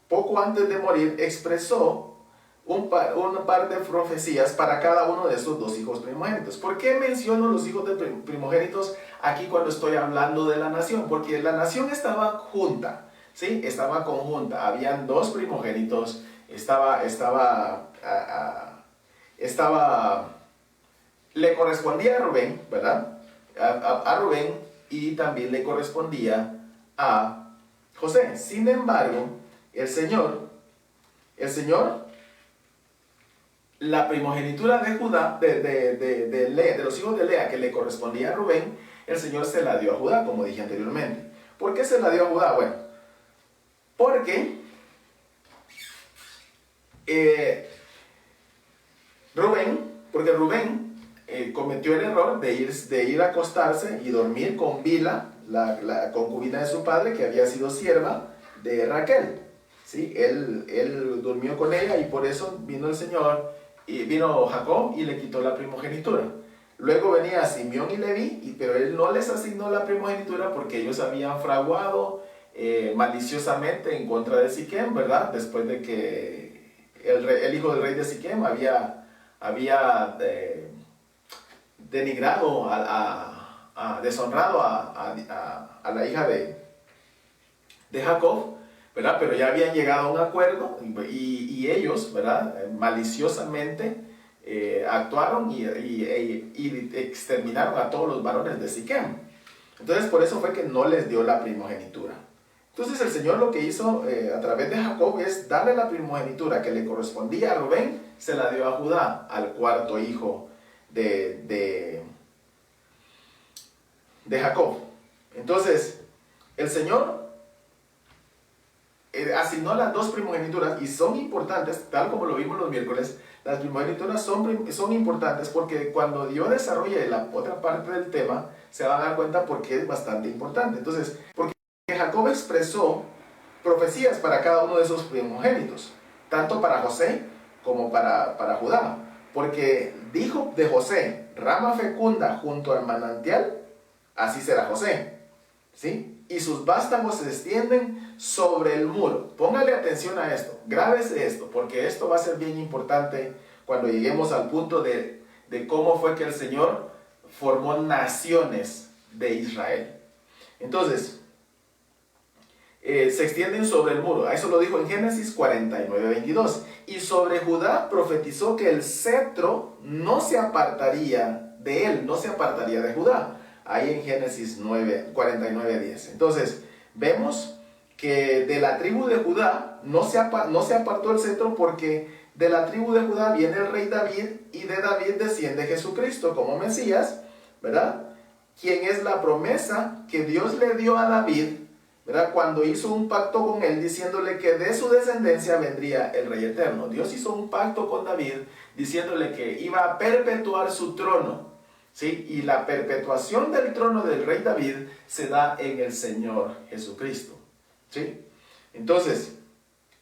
poco antes de morir, expresó un par de profecías para cada uno de esos dos hijos primogénitos. ¿Por qué menciono los hijos de primogénitos aquí cuando estoy hablando de la nación? Porque la nación estaba junta, ¿sí? Estaba conjunta. Habían dos primogénitos. Le correspondía a Rubén, ¿verdad? A Rubén, y también le correspondía a José. Sin embargo, el Señor, la primogenitura de Judá, de los hijos de Lea, que le correspondía a Rubén, el Señor se la dio a Judá, como dije anteriormente. ¿Por qué se la dio a Judá? Bueno, porque Rubén cometió el error de ir a acostarse y dormir con Bila, la concubina de su padre, que había sido sierva de Raquel, ¿sí? Él durmió con ella y por eso vino el Señor, y vino Jacob y le quitó la primogenitura. Luego venía Simeón y Leví, pero él no les asignó la primogenitura porque ellos habían fraguado maliciosamente en contra de Siquem, ¿verdad? Después de que el hijo del rey de Siquem había denigrado, deshonrado a la hija de Jacob, ¿verdad? Pero ya habían llegado a un acuerdo y ellos, ¿verdad? Maliciosamente actuaron y exterminaron a todos los varones de Siquem. Entonces por eso fue que no les dio la primogenitura. Entonces el Señor lo que hizo a través de Jacob es darle la primogenitura que le correspondía a Rubén, se la dio a Judá, al cuarto hijo de Jacob. Entonces el Señor asignó las dos primogenituras y son importantes, tal como lo vimos los miércoles. Las primogenituras son importantes porque cuando yo desarrolle la otra parte del tema, se van a dar cuenta por qué es bastante importante. Entonces, porque Jacob expresó profecías para cada uno de esos primogénitos, tanto para José como para Judá. Porque dijo de José, rama fecunda junto al manantial, así será José, ¿sí? Y sus vástagos se extienden sobre el muro. Póngale atención a esto, grábese esto, porque esto va a ser bien importante cuando lleguemos al punto de cómo fue que el Señor formó naciones de Israel. Entonces, se extienden sobre el muro. Eso lo dijo en Génesis 49:22. Y sobre Judá profetizó que el cetro no se apartaría de él, no se apartaría de Judá. Ahí en Génesis 49:10. Entonces, vemos que de la tribu de Judá no se apartó el cetro porque de la tribu de Judá viene el rey David y de David desciende Jesucristo como Mesías, ¿verdad? Quien es la promesa que Dios le dio a David, ¿verdad? Cuando hizo un pacto con él diciéndole que de su descendencia vendría el rey eterno. Dios hizo un pacto con David diciéndole que iba a perpetuar su trono, ¿sí? Y la perpetuación del trono del rey David se da en el Señor Jesucristo, ¿sí? Entonces,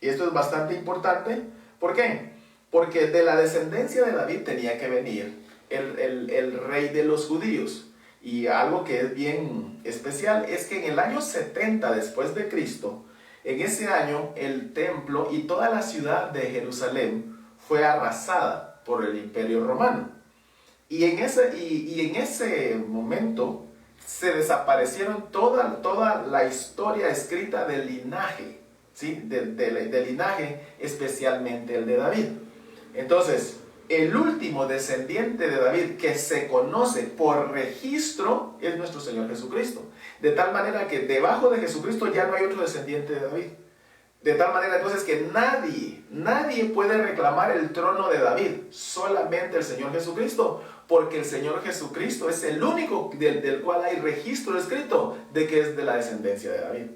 y esto es bastante importante. ¿Por qué? Porque de la descendencia de David tenía que venir el rey de los judíos. Y algo que es bien especial es que en el año 70 después de Cristo, en ese año el templo y toda la ciudad de Jerusalén fue arrasada por el Imperio Romano. Y en ese momento se desaparecieron toda la historia escrita del linaje, ¿sí? Del linaje, especialmente el de David. Entonces, el último descendiente de David que se conoce por registro es nuestro Señor Jesucristo. De tal manera que debajo de Jesucristo ya no hay otro descendiente de David. De tal manera entonces que nadie puede reclamar el trono de David, solamente el Señor Jesucristo, porque el Señor Jesucristo es el único del cual hay registro escrito de que es de la descendencia de David.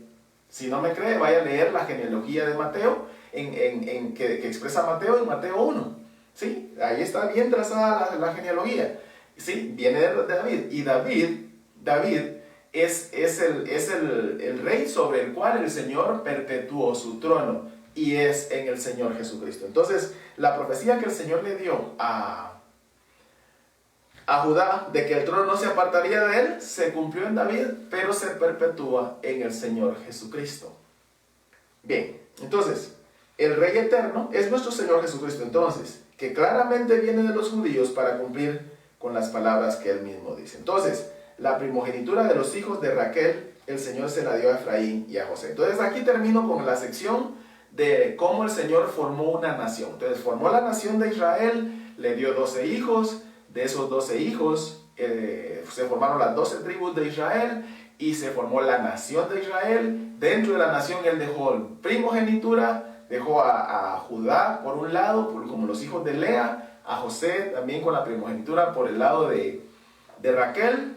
Si no me cree, vaya a leer la genealogía de Mateo, que expresa Mateo en Mateo 1. ¿Sí? Ahí está bien trazada la genealogía. ¿Sí? Viene de David. Y David es el rey sobre el cual el Señor perpetuó su trono, y es en el Señor Jesucristo. Entonces, la profecía que el Señor le dio a Judá de que el trono no se apartaría de él, se cumplió en David, pero se perpetúa en el Señor Jesucristo. Bien, entonces, el Rey eterno es nuestro Señor Jesucristo, entonces, que claramente viene de los judíos para cumplir con las palabras que él mismo dice. Entonces, la primogenitura de los hijos de Raquel, el Señor se la dio a Efraín y a José. Entonces, aquí termino con la sección de cómo el Señor formó una nación. Entonces, formó la nación de Israel, le dio 12 hijos. De esos 12 hijos se formaron las 12 tribus de Israel y se formó la nación de Israel. Dentro de la nación él dejó primogenitura, dejó a Judá por un lado, como los hijos de Lea, a José también con la primogenitura por el lado de Raquel.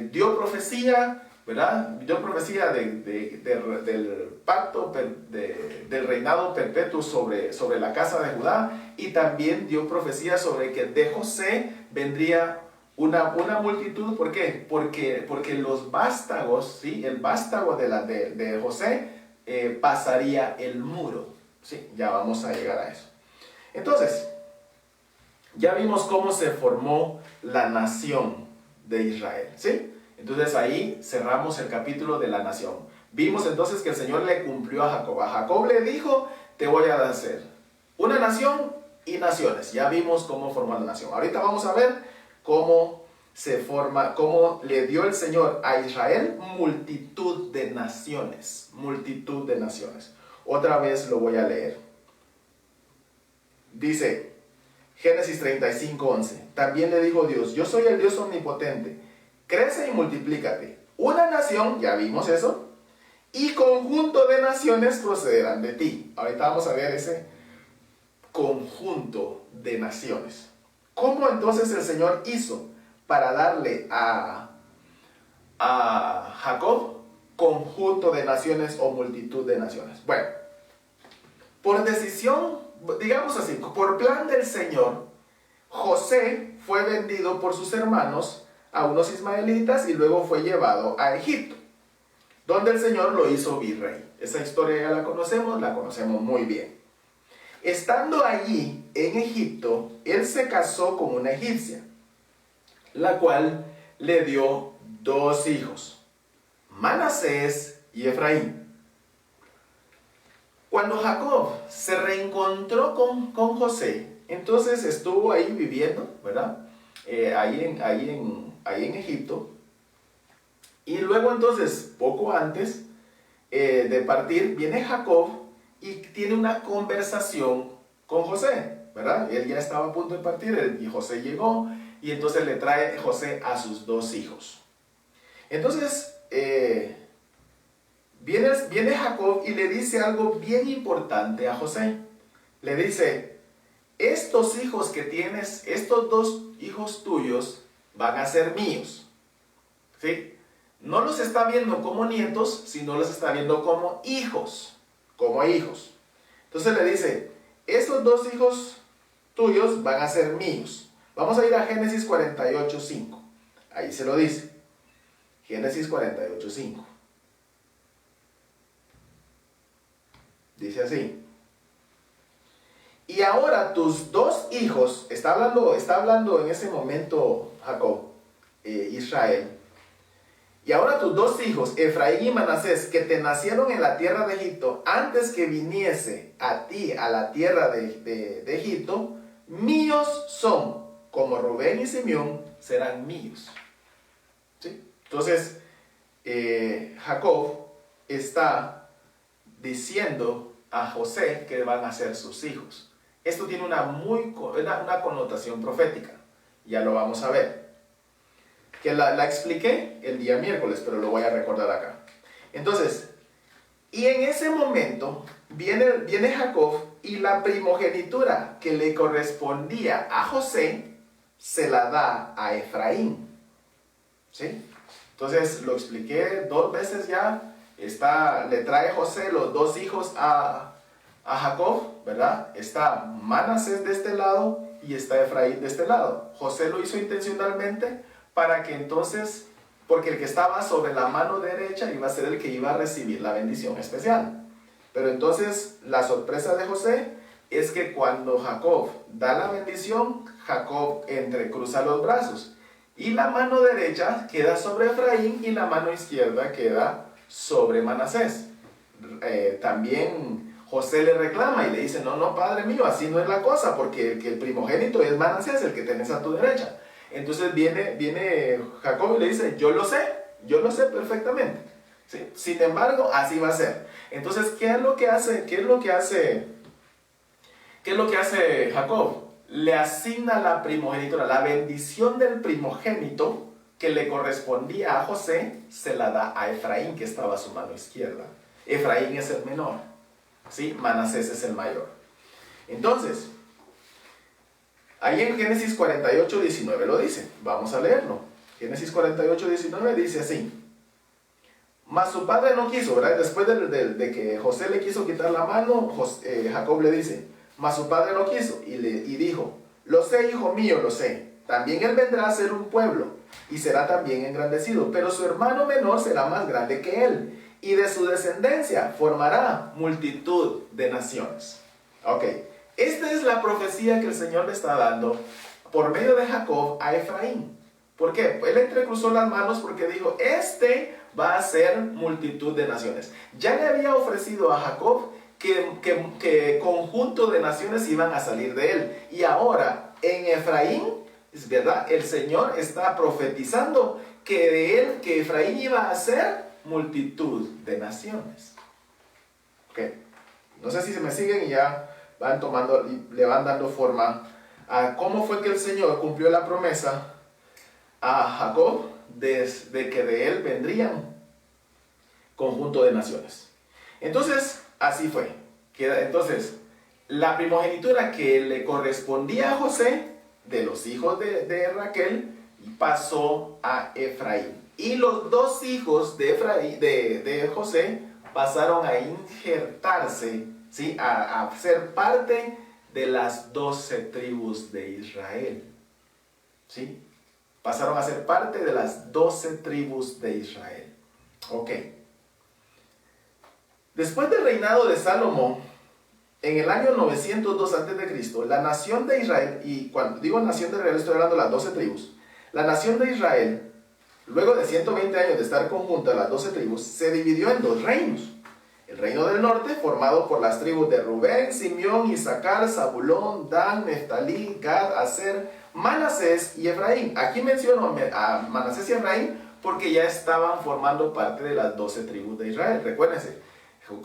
Dio profecía, ¿verdad? Dio profecía del pacto, del reinado perpetuo sobre la casa de Judá, y también dio profecía sobre que de José vendría una multitud. ¿Por qué? Porque los vástagos, ¿sí? El vástago de José pasaría el muro, ¿sí? Ya vamos a llegar a eso. Entonces, ya vimos cómo se formó la nación de Israel, ¿sí? Entonces ahí cerramos el capítulo de la nación. Vimos entonces que el Señor le cumplió a Jacob. A Jacob le dijo, te voy a hacer una nación y naciones. Ya vimos cómo formó la nación. Ahorita vamos a ver cómo se forma, cómo le dio el Señor a Israel multitud de naciones. Multitud de naciones. Otra vez lo voy a leer. Dice Génesis 35:11. También le dijo Dios, yo soy el Dios omnipotente. Crece y multiplícate. Una nación, ya vimos eso, y conjunto de naciones procederán de ti. Ahorita vamos a ver ese conjunto de naciones. ¿Cómo entonces el Señor hizo para darle a Jacob conjunto de naciones o multitud de naciones? Bueno, por decisión, digamos así, por plan del Señor, José fue vendido por sus hermanos a unos ismaelitas y luego fue llevado a Egipto, donde el Señor lo hizo virrey. Esa historia ya la conocemos muy bien. Estando allí en Egipto, él se casó con una egipcia, la cual le dio 2 hijos, Manasés y Efraín. Cuando Jacob se reencontró con José, entonces estuvo ahí viviendo, ¿verdad? Ahí en Egipto. Y luego entonces, poco antes de partir, viene Jacob y tiene una conversación con José, ¿verdad? Él ya estaba a punto de partir y José llegó, y entonces le trae José a sus 2 hijos. Entonces, viene Jacob y le dice algo bien importante a José. Le dice, estos hijos que tienes, estos 2 hijos tuyos, van a ser míos, ¿sí? No los está viendo como nietos, sino los está viendo como hijos, Entonces le dice, estos 2 hijos tuyos van a ser míos. Vamos a ir a Génesis 48:5. Ahí se lo dice. Génesis 48:5. Dice así. y ahora tus dos hijos, está hablando en ese momento Jacob, Israel, y ahora tus dos hijos, Efraín y Manasés, que te nacieron en la tierra de Egipto, antes que viniese a ti a la tierra de Egipto, míos son, como Rubén y Simeón serán míos. ¿Sí? Entonces, Jacob está diciendo a José que van a ser sus hijos. Esto tiene una connotación profética. Ya lo vamos a ver. Que la expliqué el día miércoles, pero lo voy a recordar acá. Entonces, y en ese momento viene Jacob y la primogenitura que le correspondía a José se la da a Efraín. ¿Sí? Entonces lo expliqué 2 veces ya. Le trae José los 2 hijos a Jacob, ¿verdad? Está Manasés de este lado y está Efraín de este lado. José lo hizo intencionalmente para que entonces, porque el que estaba sobre la mano derecha iba a ser el que iba a recibir la bendición especial. Pero entonces la sorpresa de José es que cuando Jacob da la bendición, Jacob entrecruza los brazos y la mano derecha queda sobre Efraín y la mano izquierda queda sobre Manasés. También José le reclama y le dice, no, padre mío, así no es la cosa, porque el primogénito es Manasés, el que tenés a tu derecha. Entonces viene Jacob y le dice, yo lo sé perfectamente. ¿Sí? Sin embargo, así va a ser. Entonces, ¿qué es lo que hace Jacob? Le asigna la primogenitura, la bendición del primogénito que le correspondía a José, se la da a Efraín, que estaba a su mano izquierda. Efraín es el menor, ¿sí? Manasés es el mayor. Entonces, ahí en Génesis 48, 19 lo dice. Vamos a leerlo. Génesis 48, 19 dice así. Mas su padre no quiso, ¿verdad? Después de que José le quiso quitar la mano, Jacob le dice, mas su padre no quiso y dijo, lo sé, hijo mío, lo sé. También él vendrá a ser un pueblo y será también engrandecido, pero su hermano menor será más grande que él y de su descendencia formará multitud de naciones. Ok, esta es la profecía que el Señor le está dando por medio de Jacob a Efraín. ¿Por qué? Él entrecruzó las manos porque dijo, va a ser multitud de naciones. Ya le había ofrecido a Jacob que conjunto de naciones iban a salir de él. Y ahora en Efraín, es verdad, el Señor está profetizando que Efraín iba a ser multitud de naciones. Ok, no sé si se me siguen y ya le van dando forma a cómo fue que el Señor cumplió la promesa a Jacob desde que de él vendrían conjunto de naciones. Entonces, así fue. Entonces, la primogenitura que le correspondía a José, de los hijos de Raquel, pasó a Efraín. Y los 2 hijos de José pasaron a injertarse, ¿sí? a ser parte de las 12 tribus de Israel. ¿Sí? Pasaron a ser parte de las 12 tribus de Israel. Ok. Después del reinado de Salomón, en el año 902 a.C., la nación de Israel, y cuando digo nación de Israel estoy hablando de las 12 tribus, la nación de Israel, luego de 120 años de estar conjunta a las 12 tribus, se dividió en 2 reinos. El reino del norte, formado por las tribus de Rubén, Simeón, Isaacar, Zabulón, Dan, Neftalí, Gad, Aser, Manasés y Efraín. Aquí menciono a Manasés y Efraín porque ya estaban formando parte de las 12 tribus de Israel. Recuérdense,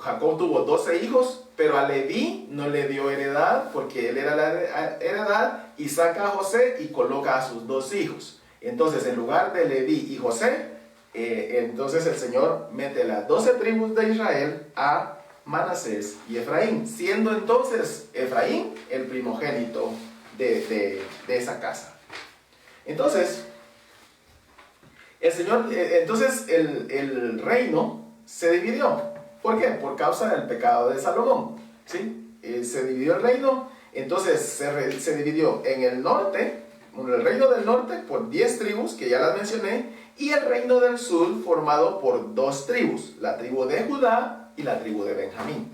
Jacob tuvo 12 hijos, pero a Leví no le dio heredad porque él era la heredad, y saca a José y coloca a sus 2 hijos. Entonces, en lugar de Leví y José, entonces el Señor mete las 12 tribus de Israel a Manasés y Efraín, siendo entonces Efraín el primogénito de esa casa. Entonces, el reino se dividió. ¿Por qué? Por causa del pecado de Salomón. ¿Sí? Se dividió el reino. Entonces se dividió en el norte, el reino del norte por 10 tribus, que ya las mencioné, y el reino del sur formado por 2 tribus, la tribu de Judá y la tribu de Benjamín.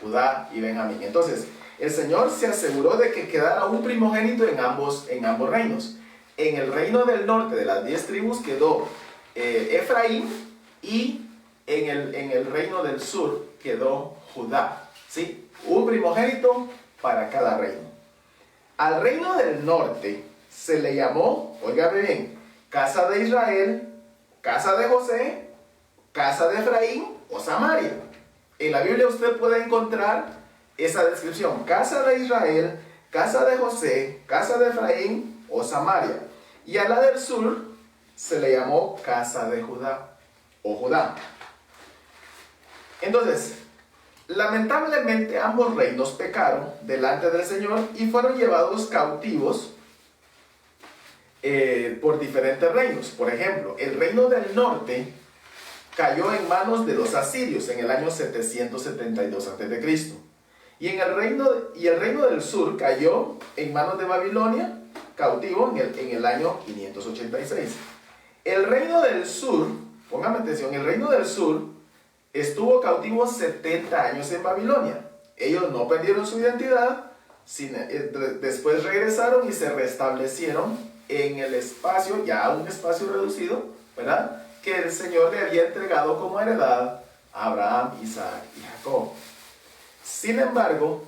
Judá y Benjamín. Entonces, el Señor se aseguró de que quedara un primogénito en ambos reinos. En el reino del norte de las 10 tribus quedó Efraín, y en el reino del sur quedó Judá. ¿Sí? Un primogénito para cada reino. Al reino del norte se le llamó, óigame bien, casa de Israel, casa de José, casa de Efraín o Samaria. En la Biblia usted puede encontrar esa descripción: casa de Israel, casa de José, casa de Efraín o Samaria. Y a la del sur se le llamó casa de Judá o Judá. Entonces, lamentablemente ambos reinos pecaron delante del Señor y fueron llevados cautivos por diferentes reinos. Por ejemplo, el reino del norte cayó en manos de los asirios en el año 772 a.C. Y el reino del sur cayó en manos de Babilonia, cautivo en el año 586. El reino del sur, póngame atención, el reino del sur estuvo cautivo 70 años en Babilonia. Ellos no perdieron su identidad, después regresaron y se restablecieron en el espacio, ya un espacio reducido, ¿verdad?, que el Señor le había entregado como heredad a Abraham, Isaac y Jacob. Sin embargo,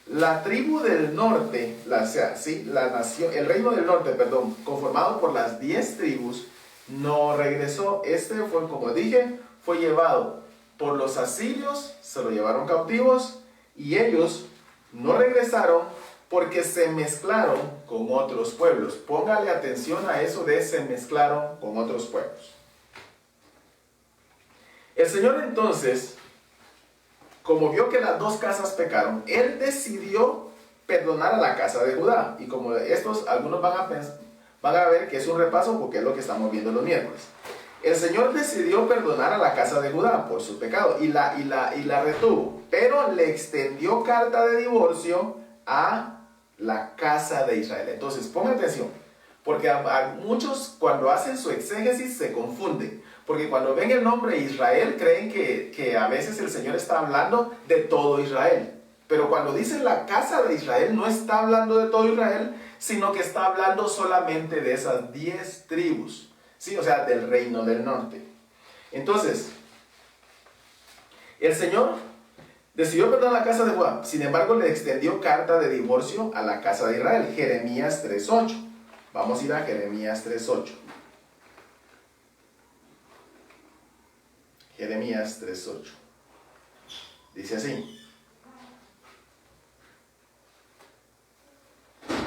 la tribu del norte, el reino del norte, conformado por las 10 tribus, no regresó. Fue, como dije, fue llevado por los asirios, se lo llevaron cautivos, y ellos no regresaron porque se mezclaron con otros pueblos. Póngale atención a eso de se mezclaron con otros pueblos. El Señor entonces, como vio que las dos casas pecaron, Él decidió perdonar a la casa de Judá. Y como algunos van a ver que es un repaso porque es lo que estamos viendo los miércoles. El Señor decidió perdonar a la casa de Judá por su pecado y la retuvo, pero le extendió carta de divorcio a la casa de Israel. Entonces, pongan atención, porque a muchos cuando hacen su exégesis se confunden, porque cuando ven el nombre Israel creen que a veces el Señor está hablando de todo Israel. Pero cuando dice la casa de Israel, no está hablando de todo Israel, sino que está hablando solamente de esas 10 tribus. Sí, o sea, del reino del norte. Entonces, el Señor decidió perdonar la casa de Judá. Sin embargo, le extendió carta de divorcio a la casa de Israel. Jeremías 3:8. Vamos a ir a Jeremías 3:8. Jeremías 3:8. Dice así.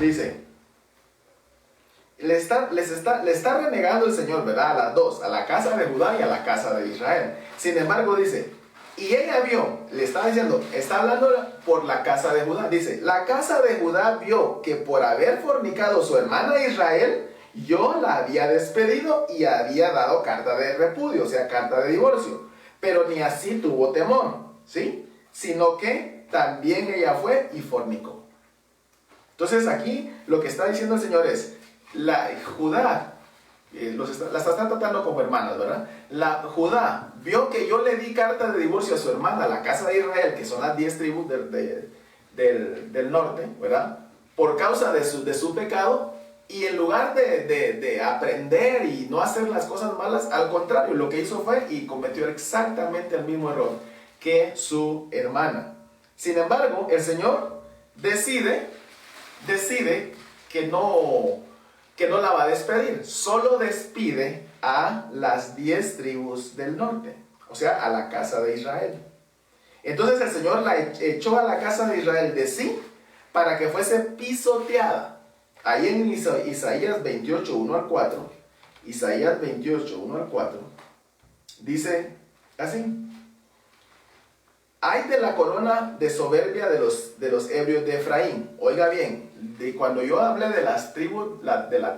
Dice, le está renegando el Señor, ¿verdad?, a las dos, a la casa de Judá y a la casa de Israel. Sin embargo, dice, y ella vio, le está diciendo, está hablando por la casa de Judá. Dice, la casa de Judá vio que por haber fornicado su hermana Israel, yo la había despedido y había dado carta de repudio, o sea, carta de divorcio. Pero ni así tuvo temor, ¿sí? Sino que también ella fue y fornicó. Entonces aquí lo que está diciendo el Señor es, la Judá, la está tratando como hermanas, ¿verdad? La Judá vio que yo le di carta de divorcio a su hermana, la casa de Israel, que son las 10 tribus del norte, ¿verdad?, por causa de su pecado, y en lugar de aprender y no hacer las cosas malas, al contrario, lo que hizo fue y cometió exactamente el mismo error que su hermana. Sin embargo, el Señor decide que no la va a despedir, solo despide a las 10 tribus del norte, o sea, a la casa de Israel. Entonces el Señor la echó a la casa de Israel de sí para que fuese pisoteada. Ahí en Isaías 28, 1 al 4, Isaías 28, 1 al 4, dice así: ay de la corona de soberbia de los ebrios de Efraín. Oiga bien, cuando yo hablé de las tribus, del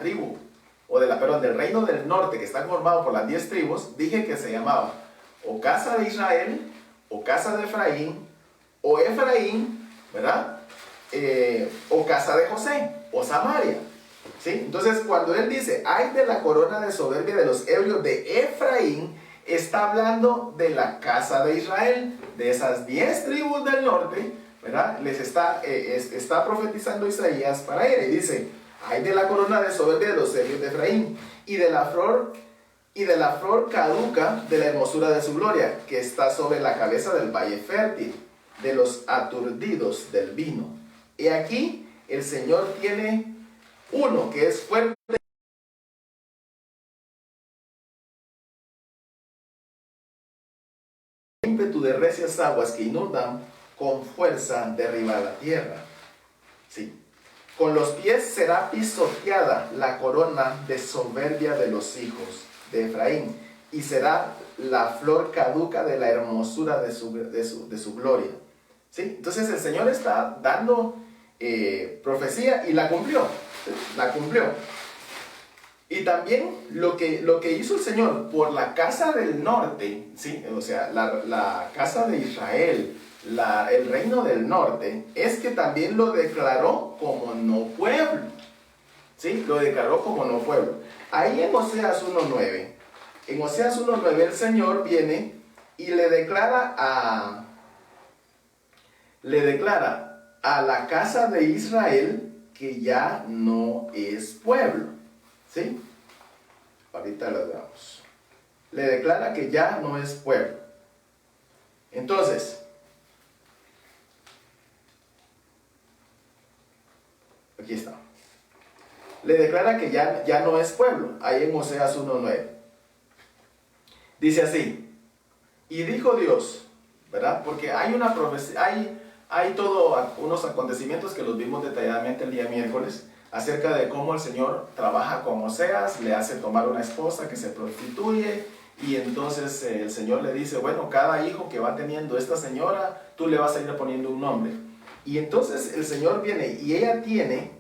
reino del norte, que está formado por las 10 tribus, dije que se llamaba o casa de Israel, o casa de Efraín, o Efraín, ¿verdad?, o casa de José, o Samaria, ¿sí? Entonces, cuando él dice, ay de la corona de soberbia de los ebrios de Efraín, está hablando de la casa de Israel, de esas 10 tribus del norte, ¿verdad? Les está profetizando Isaías para él, y dice: ay de la corona de soberbia de los serios de Efraín, y de la flor caduca de la hermosura de su gloria, que está sobre la cabeza del valle fértil, de los aturdidos del vino. Y aquí el Señor tiene uno que es fuerte, ímpetu de recias aguas que inundan con fuerza derriba la tierra. Sí. Con los pies será pisoteada la corona de soberbia de los hijos de Efraín, y será la flor caduca de la hermosura de su gloria. ¿Sí? Entonces el Señor está dando profecía, y la cumplió. ¿Sí? La cumplió. Y también lo que hizo el Señor por la casa del norte, ¿sí? O sea, la casa de Israel, el reino del norte, es que también lo declaró como no pueblo. ¿Sí? Lo declaró como no pueblo. Ahí en Oseas 1:9, el Señor viene y le declara a la casa de Israel que ya no es pueblo. ¿Sí? Ahorita lo veamos. Le declara que ya no es pueblo. Entonces, aquí está. Le declara que ya no es pueblo. Ahí en Oseas 1:9. Dice así: y dijo Dios, ¿verdad? Porque hay una profecía, hay todos unos acontecimientos que los vimos detalladamente el día miércoles, acerca de cómo el Señor trabaja con Oseas, le hace tomar una esposa que se prostituye, y entonces el Señor le dice: bueno, cada hijo que va teniendo esta señora, tú le vas a ir poniendo un nombre. Y entonces el Señor viene y ella tiene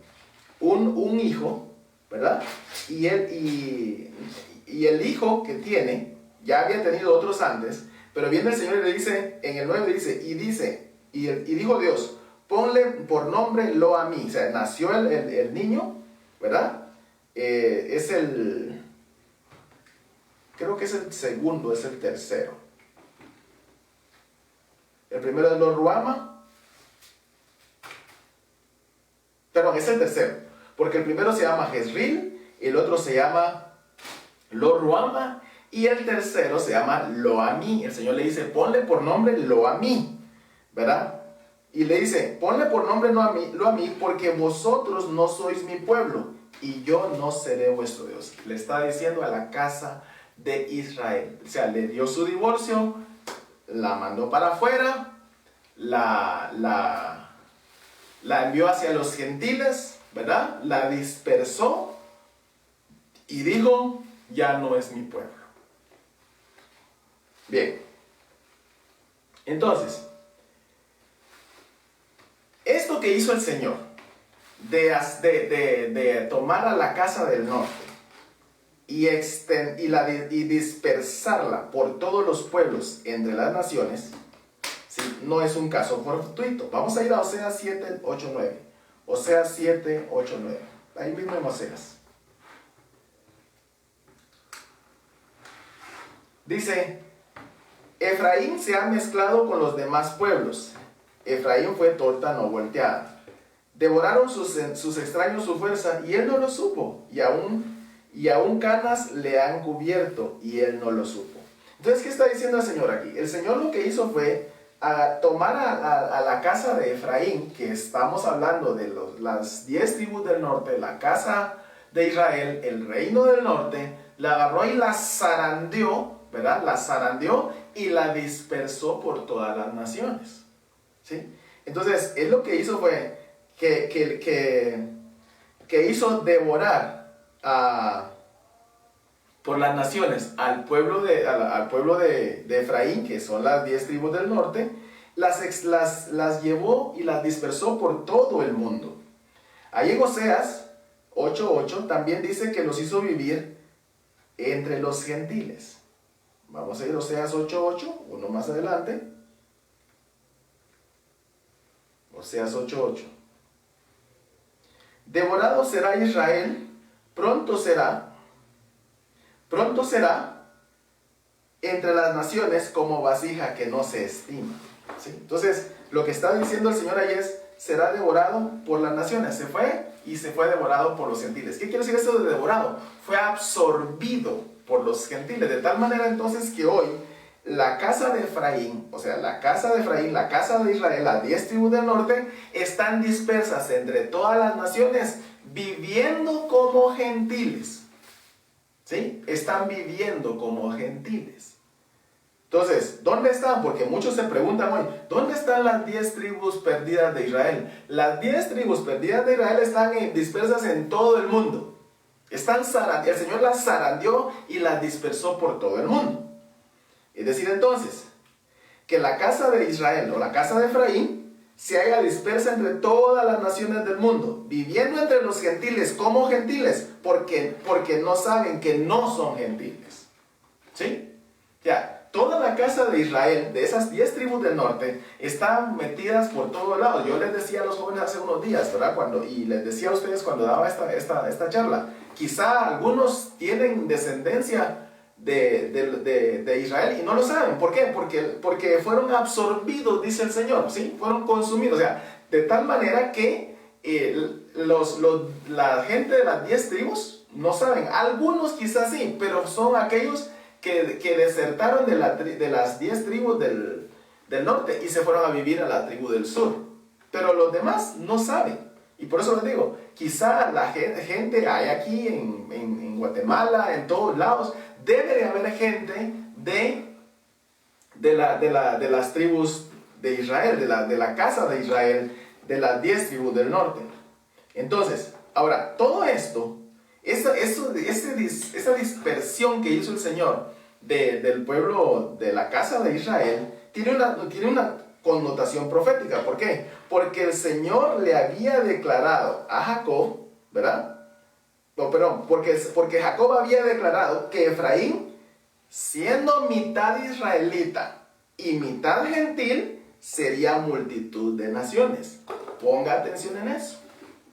un hijo, ¿verdad? Y el hijo que tiene, ya había tenido otros antes, pero viene el Señor y le dice, en el 9 dice, y dijo Dios: ponle por nombre Lo-Ammi. O sea, nació el niño, ¿verdad? Creo que es el segundo, es el tercero. El primero es Lo-Ruama. Perdón, es el tercero, porque el primero se llama Jezreel, el otro se llama Lo-Ruama, y el tercero se llama Lo-Ammi. El Señor le dice: ponle por nombre Lo-Ammi, ¿verdad? Y le dice: ponle por nombre Lo-Ammi, porque vosotros no sois mi pueblo, y yo no seré vuestro Dios. Le está diciendo a la casa de Israel. O sea, le dio su divorcio, la mandó para afuera, la envió hacia los gentiles, ¿verdad? La dispersó y dijo: ya no es mi pueblo. Bien. Entonces, esto que hizo el Señor de tomar a la casa del norte y dispersarla por todos los pueblos entre las naciones, ¿sí? No es un caso fortuito. Vamos a ir a Oseas 7, 8, 9. Oseas 7, 8, 9. Ahí mismo en Oseas. Dice: Efraín se ha mezclado con los demás pueblos. Efraín fue torta no volteada. Devoraron sus extraños su fuerza, y él no lo supo. Y aún canas le han cubierto, y él no lo supo. Entonces, ¿qué está diciendo el Señor aquí? El Señor lo que hizo fue tomar a la casa de Efraín, que estamos hablando de las 10 tribus del norte, la casa de Israel, el reino del norte, la agarró y la zarandeó, ¿verdad? La zarandeó y la dispersó por todas las naciones. ¿Sí? Entonces, él lo que hizo fue que hizo devorar por las naciones al pueblo de Efraín, que son las 10 tribus del norte, las llevó y las dispersó por todo el mundo. Ahí en Oseas 8:8 también dice que los hizo vivir entre los gentiles. Vamos a ir a Oseas 8:8, uno más adelante. Oseas 8:8. Devorado será Israel, pronto será entre las naciones como vasija que no se estima. ¿Sí? Entonces, lo que está diciendo el Señor ahí es, será devorado por las naciones. Se fue y se fue devorado por los gentiles. ¿Qué quiere decir esto de devorado? Fue absorbido por los gentiles. De tal manera entonces que hoy la casa de Efraín, o sea, la casa de Efraín, la casa de Israel, las 10 tribus del norte, están dispersas entre todas las naciones, viviendo como gentiles. ¿Sí? Están viviendo como gentiles. Entonces, ¿dónde están? Porque muchos se preguntan hoy, ¿dónde están las 10 tribus perdidas de Israel? Las 10 tribus perdidas de Israel están dispersas en todo el mundo. El Señor las zarandeó y las dispersó por todo el mundo. Es decir, entonces, que la casa de Israel o la casa de Efraín se haya dispersa entre todas las naciones del mundo, viviendo entre los gentiles como gentiles, porque no saben que no son gentiles. ¿Sí? Ya. Toda la casa de Israel, de esas 10 tribus del norte, están metidas por todos lados. Yo les decía a los jóvenes hace unos días, ¿verdad? Y les decía a ustedes cuando daba esta charla, quizá algunos tienen descendencia de Israel y no lo saben. ¿Por qué? Porque fueron absorbidos, dice el Señor, ¿sí? Fueron consumidos. O sea, de tal manera que la gente de las 10 tribus no saben. Algunos quizás sí, pero son aquellos que desertaron de las 10 tribus del norte y se fueron a vivir a la tribu del sur. Pero los demás no saben. Y por eso les digo, quizá la gente hay aquí en Guatemala, en todos lados, debe de haber gente de las tribus de Israel, de la casa de Israel, de las 10 tribus del norte. Entonces, ahora, todo esto, esa dispersión que hizo el Señor del pueblo de la casa de Israel, tiene una connotación profética. ¿Por qué? Porque el Señor le había declarado a Jacob, ¿verdad? No, perdón, porque Jacob había declarado que Efraín, siendo mitad israelita y mitad gentil, sería multitud de naciones. Ponga atención en eso.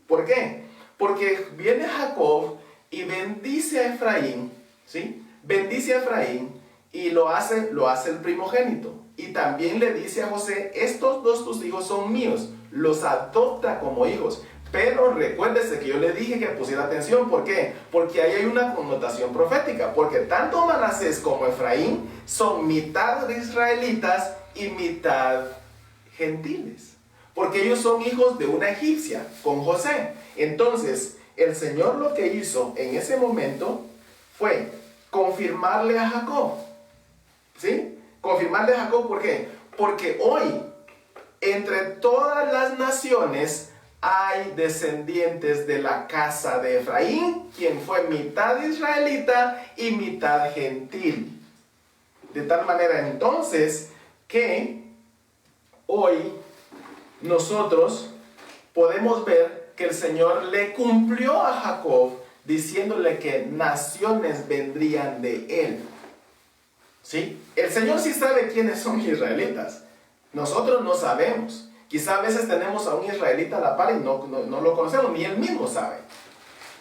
¿Por qué? Porque viene Jacob y bendice a Efraín, ¿sí? Bendice a Efraín y lo hace el primogénito. Y también le dice a José, estos dos tus hijos son míos, los adopta como hijos. Pero recuérdese que yo le dije que pusiera atención. ¿Por qué? Porque ahí hay una connotación profética. Porque tanto Manasés como Efraín son mitad israelitas y mitad gentiles. Porque ellos son hijos de una egipcia con José. Entonces, el Señor lo que hizo en ese momento fue confirmarle a Jacob. ¿Sí? Confirmarle a Jacob, ¿por qué? Porque hoy, entre todas las naciones, hay descendientes de la casa de Efraín, quien fue mitad israelita y mitad gentil. De tal manera entonces que hoy nosotros podemos ver que el Señor le cumplió a Jacob diciéndole que naciones vendrían de él. ¿Sí? El Señor sí sabe quiénes son israelitas. Nosotros no sabemos. Quizá a veces tenemos a un israelita a la par y no lo conocemos, ni él mismo sabe.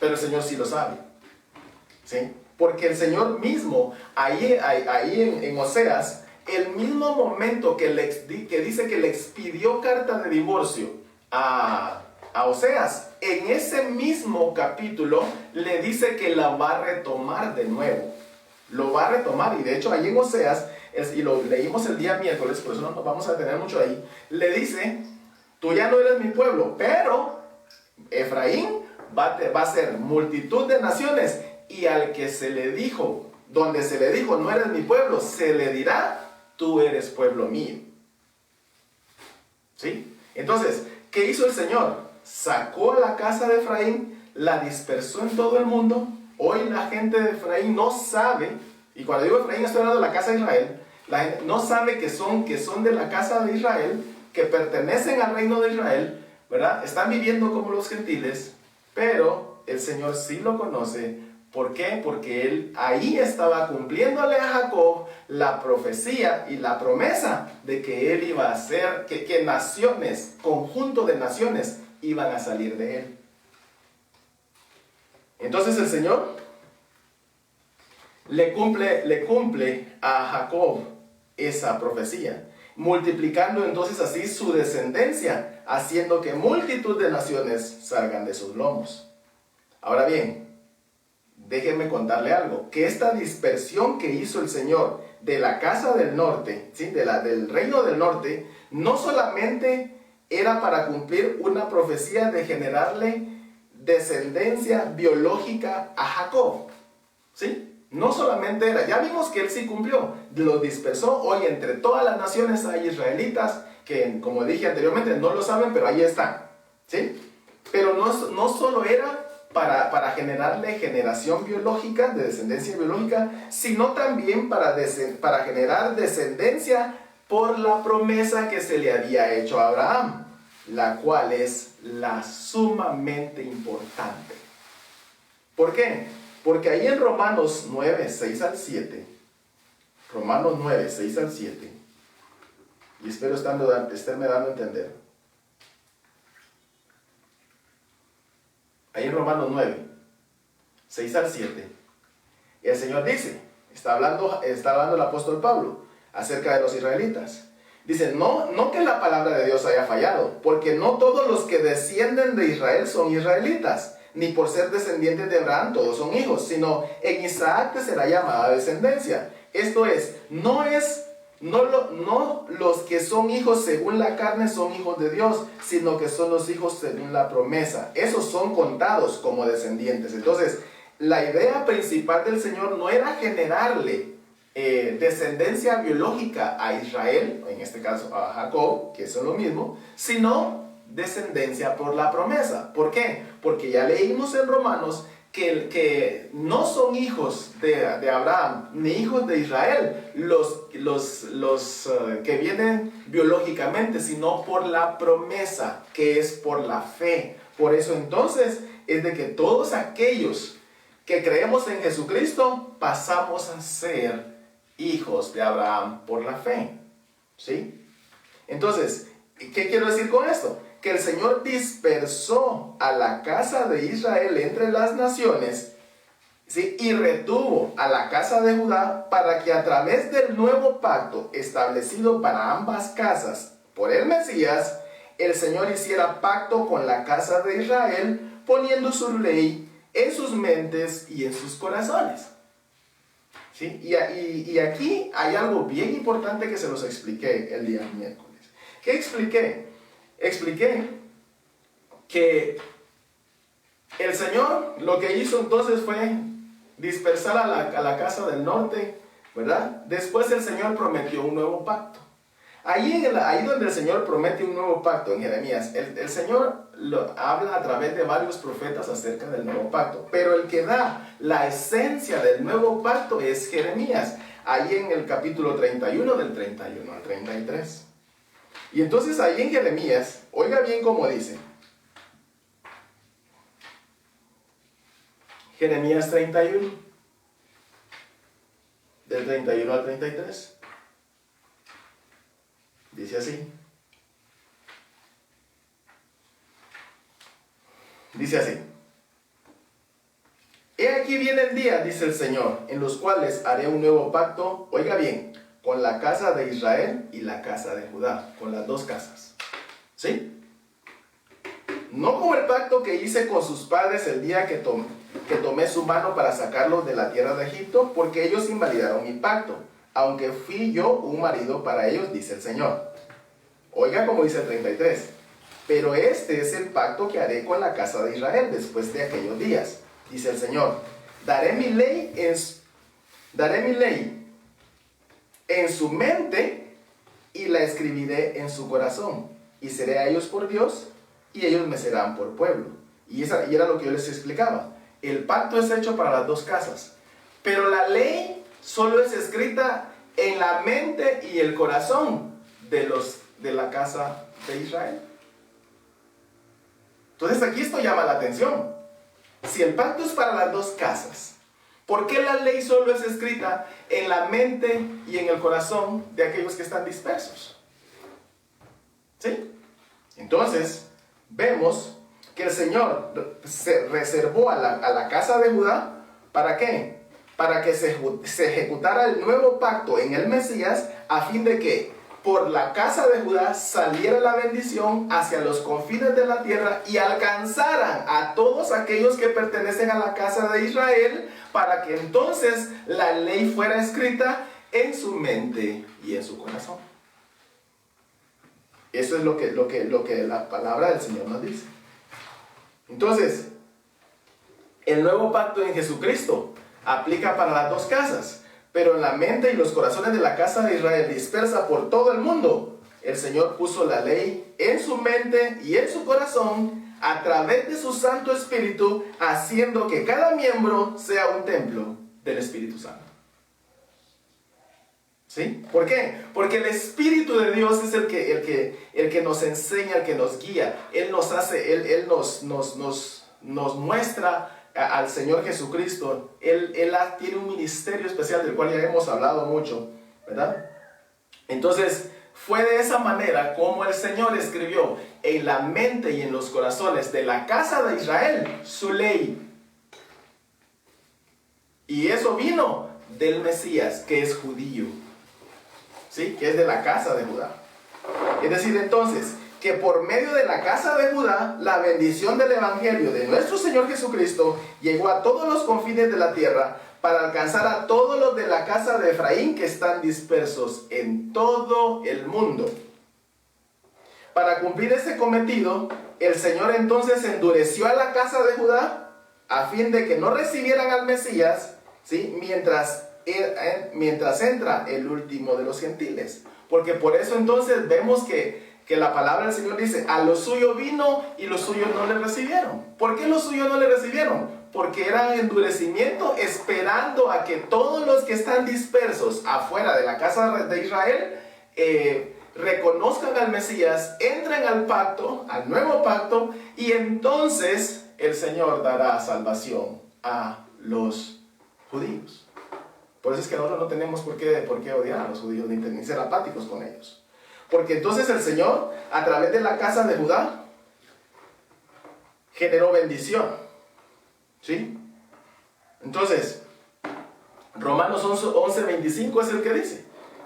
Pero el Señor sí lo sabe. ¿Sí? Porque el Señor mismo, ahí en Oseas, el mismo momento que dice que le expidió carta de divorcio a Oseas, en ese mismo capítulo le dice que la va a retomar de nuevo. Lo va a retomar, y de hecho ahí en Oseas, y lo leímos el día miércoles, por eso no nos vamos a detener mucho ahí, le dice, tú ya no eres mi pueblo, pero Efraín va a ser multitud de naciones, y al que se le dijo, donde se le dijo, no eres mi pueblo, se le dirá, tú eres pueblo mío. ¿Sí? Entonces, ¿qué hizo el Señor? Sacó a la casa de Efraín, la dispersó en todo el mundo. Hoy la gente de Efraín no sabe, y cuando digo Efraín estoy hablando de la casa de Israel, la gente no sabe que son de la casa de Israel, que pertenecen al reino de Israel, ¿verdad? Están viviendo como los gentiles, pero el Señor sí lo conoce. ¿Por qué? Porque él ahí estaba cumpliéndole a Jacob la profecía y la promesa de que él iba a hacer, que naciones, conjunto de naciones, iban a salir de él. Entonces el Señor le cumple a Jacob esa profecía. multiplicando entonces así su descendencia, haciendo que multitud de naciones salgan de sus lomos. Ahora bien, déjenme contarle algo, que esta dispersión que hizo el Señor de la casa del norte, ¿sí? del reino del norte, no solamente era para cumplir una profecía de generarle descendencia biológica a Jacob, ¿sí? No solamente era, ya vimos que él sí cumplió, lo dispersó. Hoy entre todas las naciones hay israelitas que, como dije anteriormente, no lo saben, pero ahí están, ¿sí? Pero no solo era para generarle generación biológica, de descendencia biológica, sino también para generar descendencia por la promesa que se le había hecho a Abraham, la cual es la sumamente importante. ¿Por qué? Porque ahí en Romanos 9, 6 al 7, Romanos 9, 6 al 7, y espero estarme dando a entender. Ahí en Romanos 9, 6 al 7, el Señor dice, está hablando el apóstol Pablo acerca de los israelitas. Dice, no que la palabra de Dios haya fallado, porque no todos los que descienden de Israel son israelitas, ni por ser descendientes de Abraham todos son hijos, sino en Isaac te será llamada descendencia. Esto es, no los que son hijos según la carne son hijos de Dios, sino que son los hijos según la promesa. Esos son contados como descendientes. Entonces, la idea principal del Señor no era generarle descendencia biológica a Israel, en este caso a Jacob, que son lo mismo, sino descendencia por la promesa. ¿Por qué? Porque ya leímos en Romanos que no son hijos de Abraham ni hijos de Israel los que vienen biológicamente, sino por la promesa, que es por la fe. Por eso entonces es de que todos aquellos que creemos en Jesucristo pasamos a ser hijos de Abraham por la fe, ¿sí? Entonces, ¿qué quiero decir con esto? Que el Señor dispersó a la casa de Israel entre las naciones, ¿sí? Y retuvo a la casa de Judá para que a través del nuevo pacto establecido para ambas casas por el Mesías, el Señor hiciera pacto con la casa de Israel, poniendo su ley en sus mentes y en sus corazones, ¿sí? Y aquí hay algo bien importante que se los expliqué el día miércoles. ¿Qué expliqué? Expliqué que el Señor lo que hizo entonces fue dispersar a la casa del norte, ¿verdad? Después el Señor prometió un nuevo pacto. Ahí donde el Señor promete un nuevo pacto, en Jeremías, el Señor habla a través de varios profetas acerca del nuevo pacto, pero el que da la esencia del nuevo pacto es Jeremías, ahí en el capítulo 31, del 31 al 33. Y entonces ahí en Jeremías, oiga bien cómo dice. Jeremías 31, del 31 al 33. Dice así. Dice así. He aquí viene el día, dice el Señor, en los cuales haré un nuevo pacto, oiga bien, con la casa de Israel y la casa de Judá, con las dos casas, ¿sí? No como el pacto que hice con sus padres el día que tomé su mano para sacarlos de la tierra de Egipto, porque ellos invalidaron mi pacto, aunque fui yo un marido para ellos, dice el Señor. Oiga como dice el 33, pero este es el pacto que haré con la casa de Israel después de aquellos días, dice el Señor. Daré mi ley en su mente y la escribiré en su corazón, y seré a ellos por Dios y ellos me serán por pueblo. Y era lo que yo les explicaba. El pacto es hecho para las dos casas, pero la ley solo es escrita en la mente y el corazón de la casa de Israel. Entonces aquí esto llama la atención. Si el pacto es para las dos casas, ¿por qué la ley solo es escrita en la mente y en el corazón de aquellos que están dispersos? ¿Sí? Entonces, vemos que el Señor se reservó a la casa de Judá, ¿para qué? Para que se ejecutara el nuevo pacto en el Mesías, a fin de que por la casa de Judá saliera la bendición hacia los confines de la tierra y alcanzaran a todos aquellos que pertenecen a la casa de Israel, para que entonces la ley fuera escrita en su mente y en su corazón. Eso es lo que la palabra del Señor nos dice. Entonces, el nuevo pacto en Jesucristo aplica para las dos casas. Pero en la mente y los corazones de la casa de Israel dispersa por todo el mundo, el Señor puso la ley en su mente y en su corazón a través de su Santo Espíritu, haciendo que cada miembro sea un templo del Espíritu Santo. ¿Sí? ¿Por qué? Porque el Espíritu de Dios es el que nos enseña, el que nos guía. Él nos hace, Él nos muestra al Señor Jesucristo. Él tiene un ministerio especial del cual ya hemos hablado mucho, ¿verdad? Entonces, fue de esa manera como el Señor escribió en la mente y en los corazones de la casa de Israel su ley. Y eso vino del Mesías, que es judío, ¿sí? Que es de la casa de Judá. Es decir, entonces, que por medio de la casa de Judá, la bendición del Evangelio de nuestro Señor Jesucristo llegó a todos los confines de la tierra, para alcanzar a todos los de la casa de Efraín que están dispersos en todo el mundo. Para cumplir ese cometido, el Señor entonces endureció a la casa de Judá, a fin de que no recibieran al Mesías, ¿sí? mientras entra el último de los gentiles. Porque por eso entonces vemos que la palabra del Señor dice, a lo suyo vino y los suyos no le recibieron. ¿Por qué los suyos no le recibieron? Porque era endurecimiento, esperando a que todos los que están dispersos afuera de la casa de Israel reconozcan al Mesías, entren al pacto, al nuevo pacto, y entonces el Señor dará salvación a los judíos. Por eso es que nosotros no tenemos por qué odiar a los judíos ni ser apáticos con ellos. Porque entonces el Señor, a través de la casa de Judá, generó bendición. ¿Sí? Entonces, Romanos 11:25 es el que dice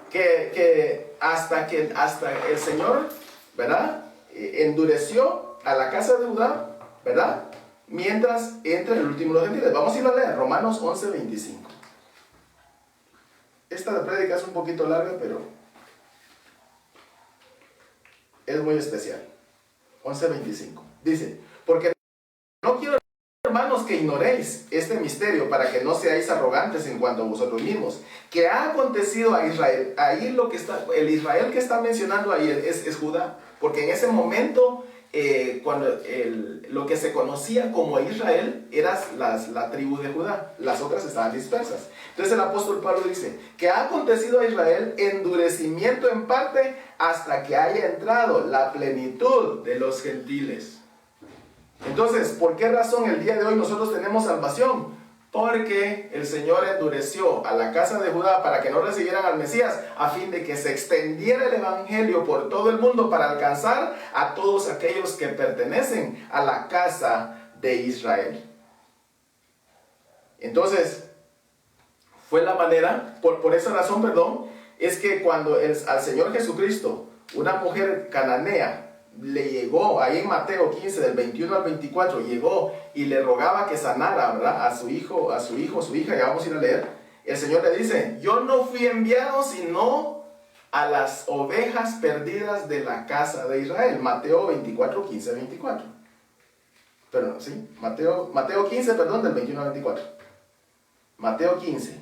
que hasta el Señor, ¿verdad? Endureció a la casa de Judá, ¿verdad? Mientras entra el último de los gentiles. Vamos a ir a leer Romanos 11:25. Esta prédica es un poquito larga, pero es muy especial. 11:25. Dice, porque no quiero, hermanos, que ignoréis este misterio, para que no seáis arrogantes en cuanto a vosotros mismos, que ha acontecido a Israel. Ahí el Israel que está mencionando ahí es Judá, porque en ese momento, cuando lo que se conocía como Israel era la tribu de Judá, las otras estaban dispersas. Entonces el apóstol Pablo dice que ha acontecido a Israel endurecimiento en parte, hasta que haya entrado la plenitud de los gentiles. Entonces, ¿por qué razón el día de hoy nosotros tenemos salvación? Porque el Señor endureció a la casa de Judá para que no recibieran al Mesías, a fin de que se extendiera el Evangelio por todo el mundo, para alcanzar a todos aquellos que pertenecen a la casa de Israel. Entonces, fue la manera, por esa razón, es que cuando al Señor Jesucristo, una mujer cananea, le llegó, ahí en Mateo 15, del 21 al 24, llegó y le rogaba que sanara, ¿verdad? a su hija, ya vamos a ir a leer. El Señor le dice, yo no fui enviado sino a las ovejas perdidas de la casa de Israel. Mateo 24, 15, 24. Perdón, ¿sí? Mateo 15, del 21 al 24. Mateo 15.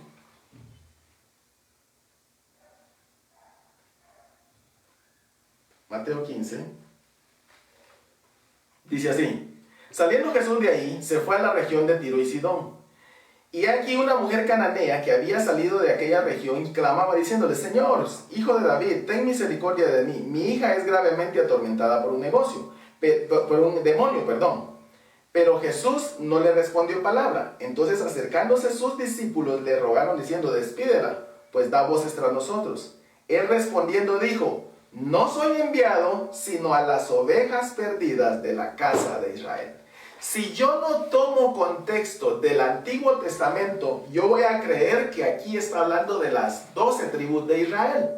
Mateo 15. Dice así, saliendo Jesús de ahí, se fue a la región de Tiro y Sidón. Y aquí una mujer cananea que había salido de aquella región clamaba diciéndole, Señor, hijo de David, ten misericordia de mí. Mi hija es gravemente atormentada por un demonio. Pero Jesús no le respondió palabra. Entonces, acercándose sus discípulos, le rogaron diciendo, despídela, pues da voces tras nosotros. Él respondiendo dijo, no soy enviado sino a las ovejas perdidas de la casa de Israel. Si yo no tomo contexto del Antiguo Testamento, yo voy a creer que aquí está hablando de las 12 tribus de Israel.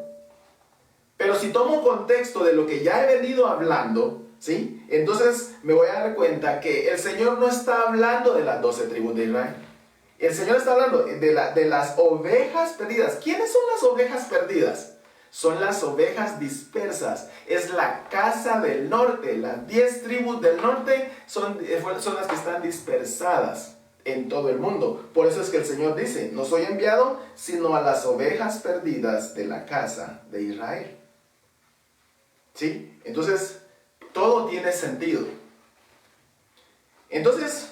Pero si tomo contexto de lo que ya he venido hablando, ¿sí? Entonces me voy a dar cuenta que el Señor no está hablando de las 12 tribus de Israel. El Señor está hablando de las ovejas perdidas. ¿Quiénes son las ovejas perdidas? Son las ovejas dispersas. Es la casa del norte. Las 10 tribus del norte son las que están dispersadas en todo el mundo. Por eso es que el Señor dice, no soy enviado sino a las ovejas perdidas de la casa de Israel. ¿Sí? Entonces, todo tiene sentido. Entonces,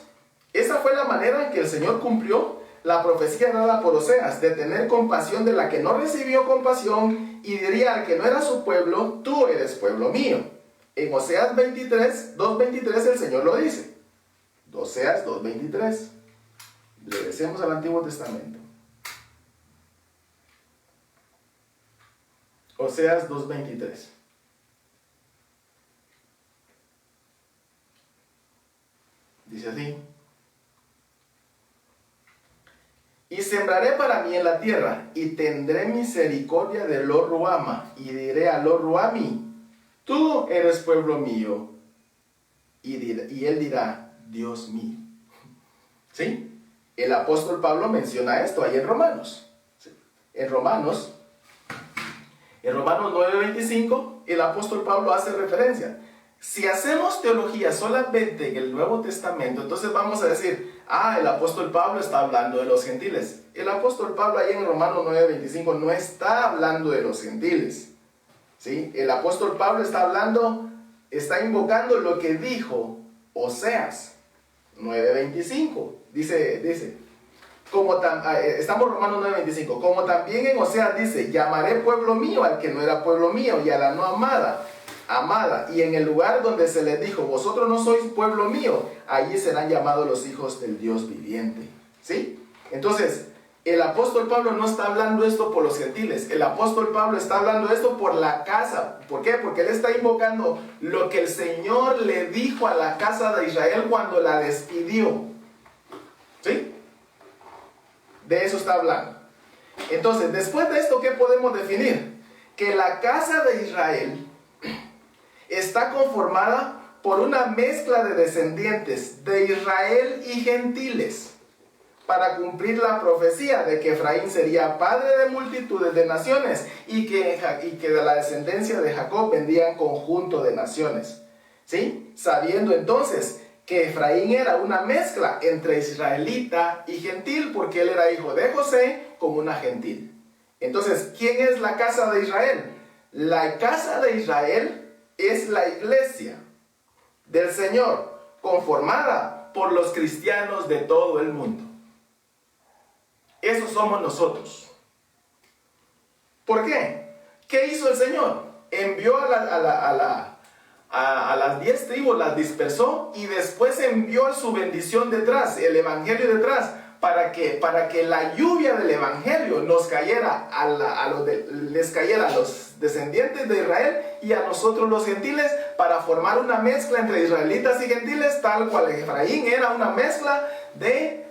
esa fue la manera en que el Señor cumplió la profecía dada por Oseas, de tener compasión de la que no recibió compasión, y diría al que no era su pueblo, tú eres pueblo mío. En Oseas 2.23 el Señor lo dice. Oseas 2.23. Regresemos al Antiguo Testamento. Oseas 2.23. Dice así: y sembraré para mí en la tierra, y tendré misericordia de Lo Ruama, y diré a Lo Ruami, tú eres pueblo mío, y él dirá, Dios mío. ¿Sí? El apóstol Pablo menciona esto ahí en Romanos. ¿Sí? En Romanos 9:25, el apóstol Pablo hace referencia. Si hacemos teología solamente en el Nuevo Testamento, entonces vamos a decir, el apóstol Pablo está hablando de los gentiles. El apóstol Pablo ahí en Romanos 9:25 no está hablando de los gentiles. ¿Sí? El apóstol Pablo está invocando lo que dijo Oseas 9:25. Dice, estamos Romanos 9:25, como también en Oseas dice, llamaré pueblo mío al que no era pueblo mío, y a la no amada, y en el lugar donde se les dijo, vosotros no sois pueblo mío, allí serán llamados los hijos del Dios viviente. ¿Sí? Entonces, el apóstol Pablo no está hablando esto por los gentiles, el apóstol Pablo está hablando esto por la casa. ¿Por qué? Porque él está invocando lo que el Señor le dijo a la casa de Israel cuando la despidió. ¿Sí? De eso está hablando. Entonces, después de esto, ¿qué podemos definir? Que la casa de Israel está conformada por una mezcla de descendientes de Israel y gentiles, para cumplir la profecía de que Efraín sería padre de multitudes de naciones, y que de la descendencia de Jacob vendrían conjunto de naciones. ¿Sí? Sabiendo entonces que Efraín era una mezcla entre israelita y gentil, porque él era hijo de José con una gentil. Entonces, ¿quién es la casa de Israel? La casa de Israel es la iglesia del Señor, conformada por los cristianos de todo el mundo. Esos somos nosotros. ¿Por qué? ¿Qué hizo el Señor? Envió a las 10 tribus, las dispersó, y después envió su bendición detrás, el evangelio detrás, para que la lluvia del evangelio nos cayera les cayera a los descendientes de Israel y a nosotros los gentiles, para formar una mezcla entre israelitas y gentiles, tal cual Efraín era una mezcla de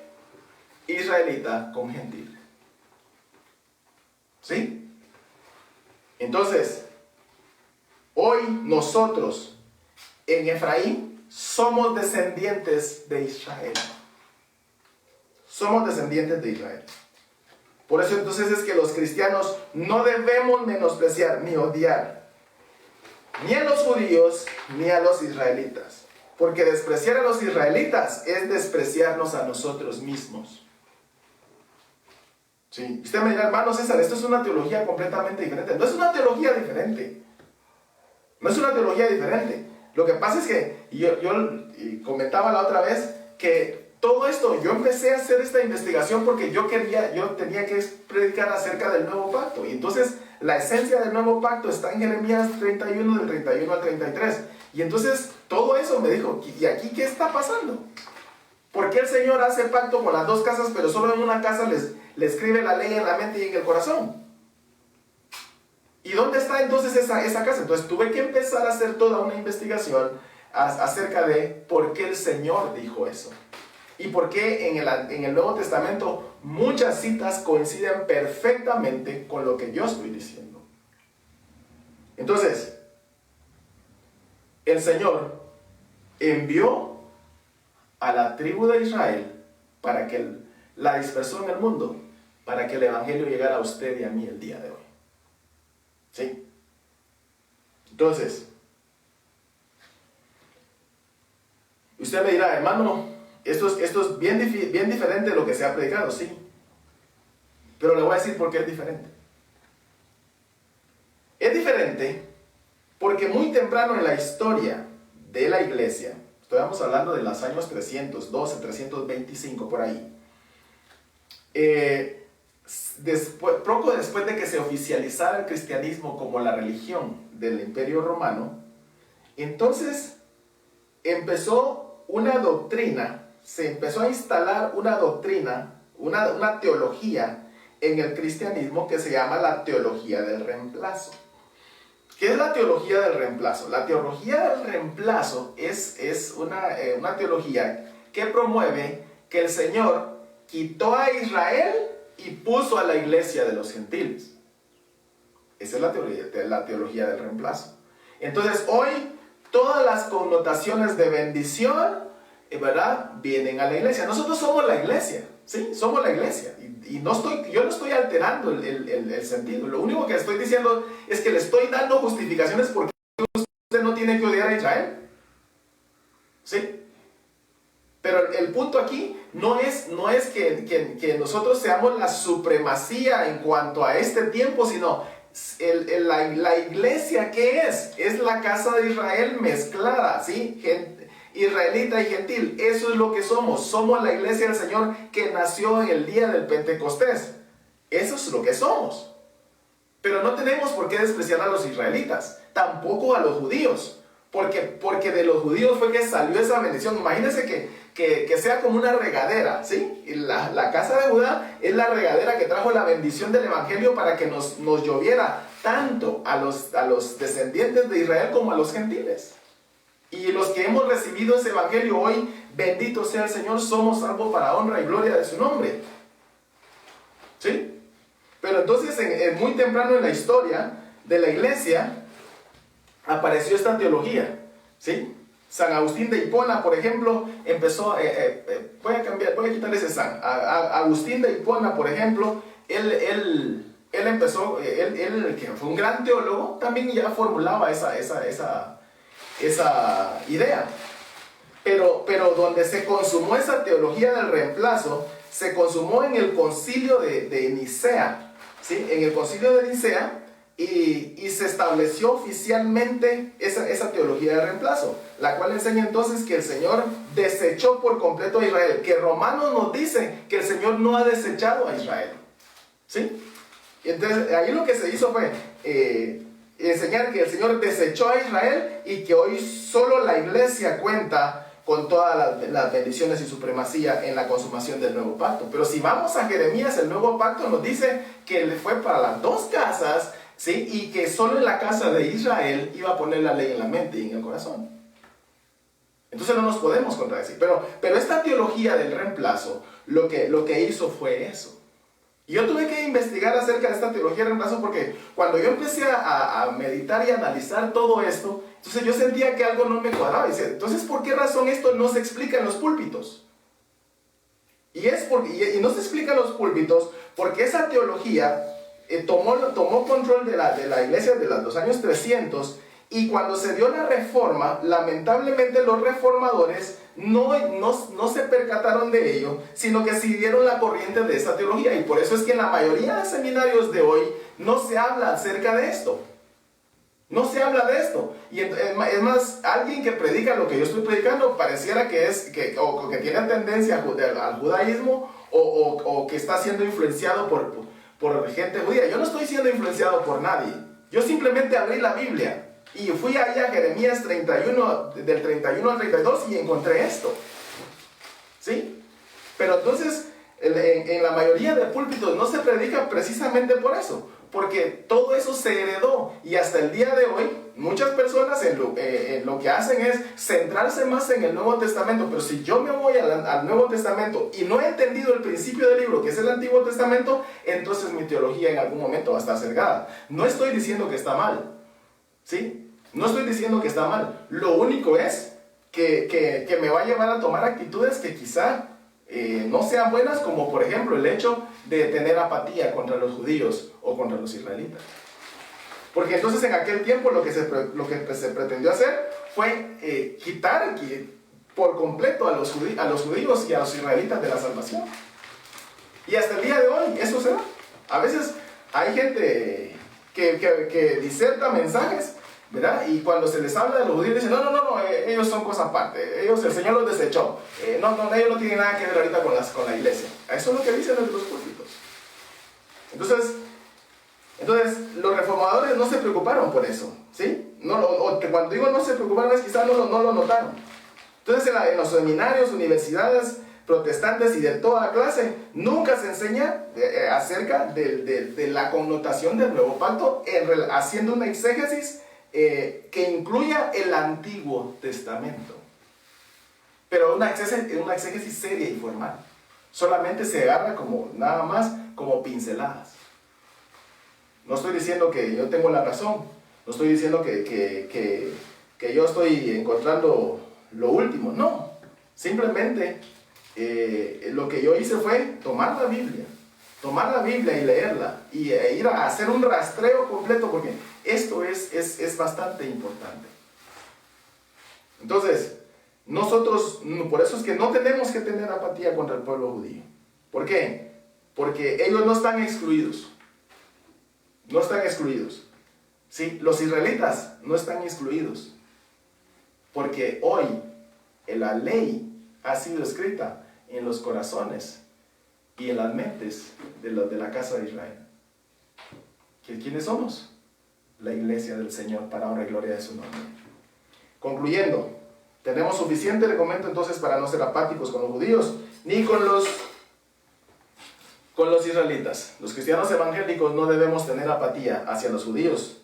israelita con gentil. ¿Sí? Entonces, hoy nosotros en Efraín somos descendientes de Israel. Somos descendientes de Israel. Por eso entonces es que los cristianos no debemos menospreciar ni odiar ni a los judíos ni a los israelitas. Porque despreciar a los israelitas es despreciarnos a nosotros mismos. Sí. Usted me dirá, hermano César, esto es una teología completamente diferente. No es una teología diferente. No es una teología diferente. Lo que pasa es que yo comentaba la otra vez que todo esto, yo empecé a hacer esta investigación porque yo tenía que predicar acerca del nuevo pacto. Y entonces la esencia del nuevo pacto está en Jeremías 31, del 31 al 33. Y entonces todo eso me dijo, ¿y aquí qué está pasando? ¿Por qué el Señor hace pacto con las dos casas, pero solo en una casa le escribe la ley en la mente y en el corazón? ¿Y dónde está entonces esa casa? Entonces tuve que empezar a hacer toda una investigación acerca de por qué el Señor dijo eso. Y por qué en el Nuevo Testamento muchas citas coinciden perfectamente con lo que yo estoy diciendo. Entonces, el Señor envió a la tribu de Israel para que la dispersó en el mundo, para que el Evangelio llegara a usted y a mí el día de hoy. ¿Sí? Entonces, usted me dirá, hermano, esto es bien diferente de lo que se ha predicado, sí. Pero le voy a decir por qué es diferente. Es diferente porque muy temprano en la historia de la iglesia, estamos hablando de los años 312, 325, por ahí, poco después de que se oficializara el cristianismo como la religión del Imperio Romano, entonces empezó una doctrina, se empezó a instalar una doctrina, una teología en el cristianismo que se llama la teología del reemplazo. ¿Qué es la teología del reemplazo? La teología del reemplazo es una teología que promueve que el Señor quitó a Israel y puso a la iglesia de los gentiles. Esa es la teología del reemplazo. Entonces hoy todas las connotaciones de bendición, ¿verdad?, vienen a la iglesia. Nosotros somos la iglesia, ¿sí? Somos la iglesia. Y yo no estoy alterando el sentido. Lo único que estoy diciendo es que le estoy dando justificaciones porque usted no tiene que odiar a Israel. ¿Sí? Pero el punto aquí no es que nosotros seamos la supremacía en cuanto a este tiempo, sino la iglesia, ¿qué es? Es la casa de Israel mezclada, ¿sí? Israelita y gentil, eso es lo que somos. Somos la iglesia del Señor que nació en el día del Pentecostés. Eso es lo que somos. Pero no tenemos por qué despreciar a los israelitas, tampoco a los judíos, porque de los judíos fue que salió esa bendición. Imagínense que sea como una regadera, ¿sí? La casa de Judá es la regadera que trajo la bendición del Evangelio para que nos lloviera tanto a los descendientes de Israel como a los gentiles. Y los que hemos recibido ese Evangelio hoy, bendito sea el Señor, somos salvos para honra y gloria de su nombre. ¿Sí? Pero entonces, muy temprano en la historia de la iglesia, apareció esta teología. ¿Sí? San Agustín de Hipona, por ejemplo, empezó, voy a quitar ese San. Agustín de Hipona, por ejemplo, él empezó, él que fue un gran teólogo, también ya formulaba esa idea. Pero donde se consumó esa teología del reemplazo, se consumó en el concilio de Nicea, ¿sí? En el concilio de Nicea, y se estableció oficialmente esa teología del reemplazo, la cual enseña entonces que el Señor desechó por completo a Israel, que Romanos nos dice que el Señor no ha desechado a Israel, ¿sí? Y entonces ahí lo que se hizo fue enseñar que el Señor desechó a Israel y que hoy solo la iglesia cuenta con todas las bendiciones y supremacía en la consumación del nuevo pacto. Pero si vamos a Jeremías, el nuevo pacto nos dice que le fue para las dos casas, ¿sí? Y que solo en la casa de Israel iba a poner la ley en la mente y en el corazón. Entonces no nos podemos contradecir. Pero esta teología del reemplazo lo que hizo fue eso. Y yo tuve que investigar acerca de esta teología del reemplazo porque cuando yo empecé a meditar y analizar todo esto, entonces yo sentía que algo no me cuadraba. Y decía, entonces, ¿por qué razón esto no se explica en los púlpitos? Y no se explica en los púlpitos porque esa teología tomó control de la iglesia de los años 300, y cuando se dio la reforma, lamentablemente los reformadores no se percataron de ello, sino que siguieron la corriente de esa teología. Y por eso es que en la mayoría de seminarios de hoy no se habla acerca de esto. No se habla de esto. Y es más, alguien que predica lo que yo estoy predicando pareciera que tiene tendencia al judaísmo o que está siendo influenciado por gente judía. Yo no estoy siendo influenciado por nadie. Yo simplemente abrí la Biblia y fui ahí a Jeremías 31, del 31 al 32, y encontré esto. ¿Sí? Pero entonces, en la mayoría de púlpitos no se predica precisamente por eso, porque todo eso se heredó, y hasta el día de hoy muchas personas lo que hacen es centrarse más en el Nuevo Testamento. Pero si yo me voy al Nuevo Testamento y no he entendido el principio del libro, que es el Antiguo Testamento, entonces mi teología en algún momento va a estar sesgada. No estoy diciendo que está mal, ¿Sí? No estoy diciendo que está mal. Lo único es que me va a llevar a tomar actitudes que quizá no sean buenas, como por ejemplo el hecho de tener apatía contra los judíos o contra los israelitas. Porque entonces en aquel tiempo lo que se pretendió hacer fue quitar por completo a los judíos y a los israelitas de la salvación. Y hasta el día de hoy eso se da. A veces hay gente que diserta mensajes, ¿verdad? Y cuando se les habla de los judíos dicen, no, ellos son cosa aparte, el Señor los desechó, ellos no tienen nada que ver ahorita con la iglesia. Eso es lo que dicen los púlpitos. Entonces, los reformadores no se preocuparon por eso, ¿sí? Cuando digo no se preocuparon es quizás no lo notaron. Entonces, en los seminarios, universidades protestantes y de toda clase, nunca se enseña acerca de la connotación del nuevo pacto, haciendo una exégesis que incluya el Antiguo Testamento. Pero una exégesis seria y formal. Solamente se agarra nada más como pinceladas. No estoy diciendo que yo tengo la razón, no estoy diciendo que yo estoy encontrando lo último, no. Simplemente lo que yo hice fue tomar la Biblia y leerla y ir a hacer un rastreo completo, porque esto es bastante importante. Entonces, nosotros, por eso es que no tenemos que tener apatía contra el pueblo judío. ¿Por qué? Porque ellos no están excluidos. No están excluidos. ¿Sí? Los israelitas no están excluidos. Porque hoy la ley ha sido escrita en los corazones y en las mentes de la casa de Israel. ¿Quiénes somos? La iglesia del Señor, para honra y gloria de su nombre. Concluyendo, tenemos suficiente argumento entonces para no ser apáticos con los judíos ni con los israelitas. Los cristianos evangélicos no debemos tener apatía hacia los judíos,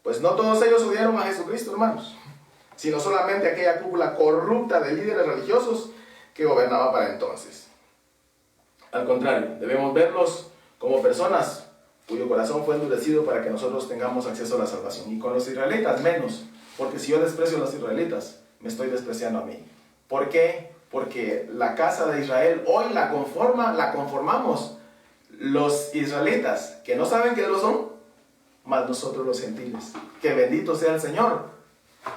pues no todos ellos odiaron a Jesucristo, hermanos, sino solamente aquella cúpula corrupta de líderes religiosos que gobernaba para entonces. Al contrario, debemos verlos como personas cuyo corazón fue endurecido para que nosotros tengamos acceso a la salvación. Y con los israelitas menos, porque si yo desprecio a los israelitas, me estoy despreciando a mí. ¿Por qué? Porque la casa de Israel hoy la conformamos los israelitas, que no saben que lo son, más nosotros los gentiles. Que bendito sea el Señor.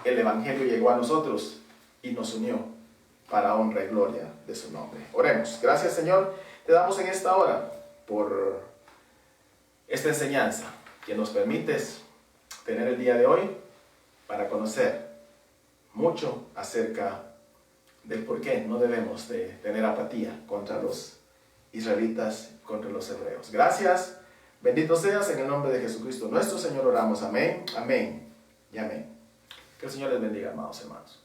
El Evangelio llegó a nosotros y nos unió para honra y gloria de su nombre. Oremos. Gracias, Señor, te damos en esta hora por esta enseñanza que nos permites tener el día de hoy para conocer mucho acerca del por qué no debemos de tener apatía contra los israelitas, contra los hebreos. Gracias, bendito seas, en el nombre de Jesucristo nuestro Señor oramos. Amén, amén y amén. Que el Señor les bendiga, amados hermanos.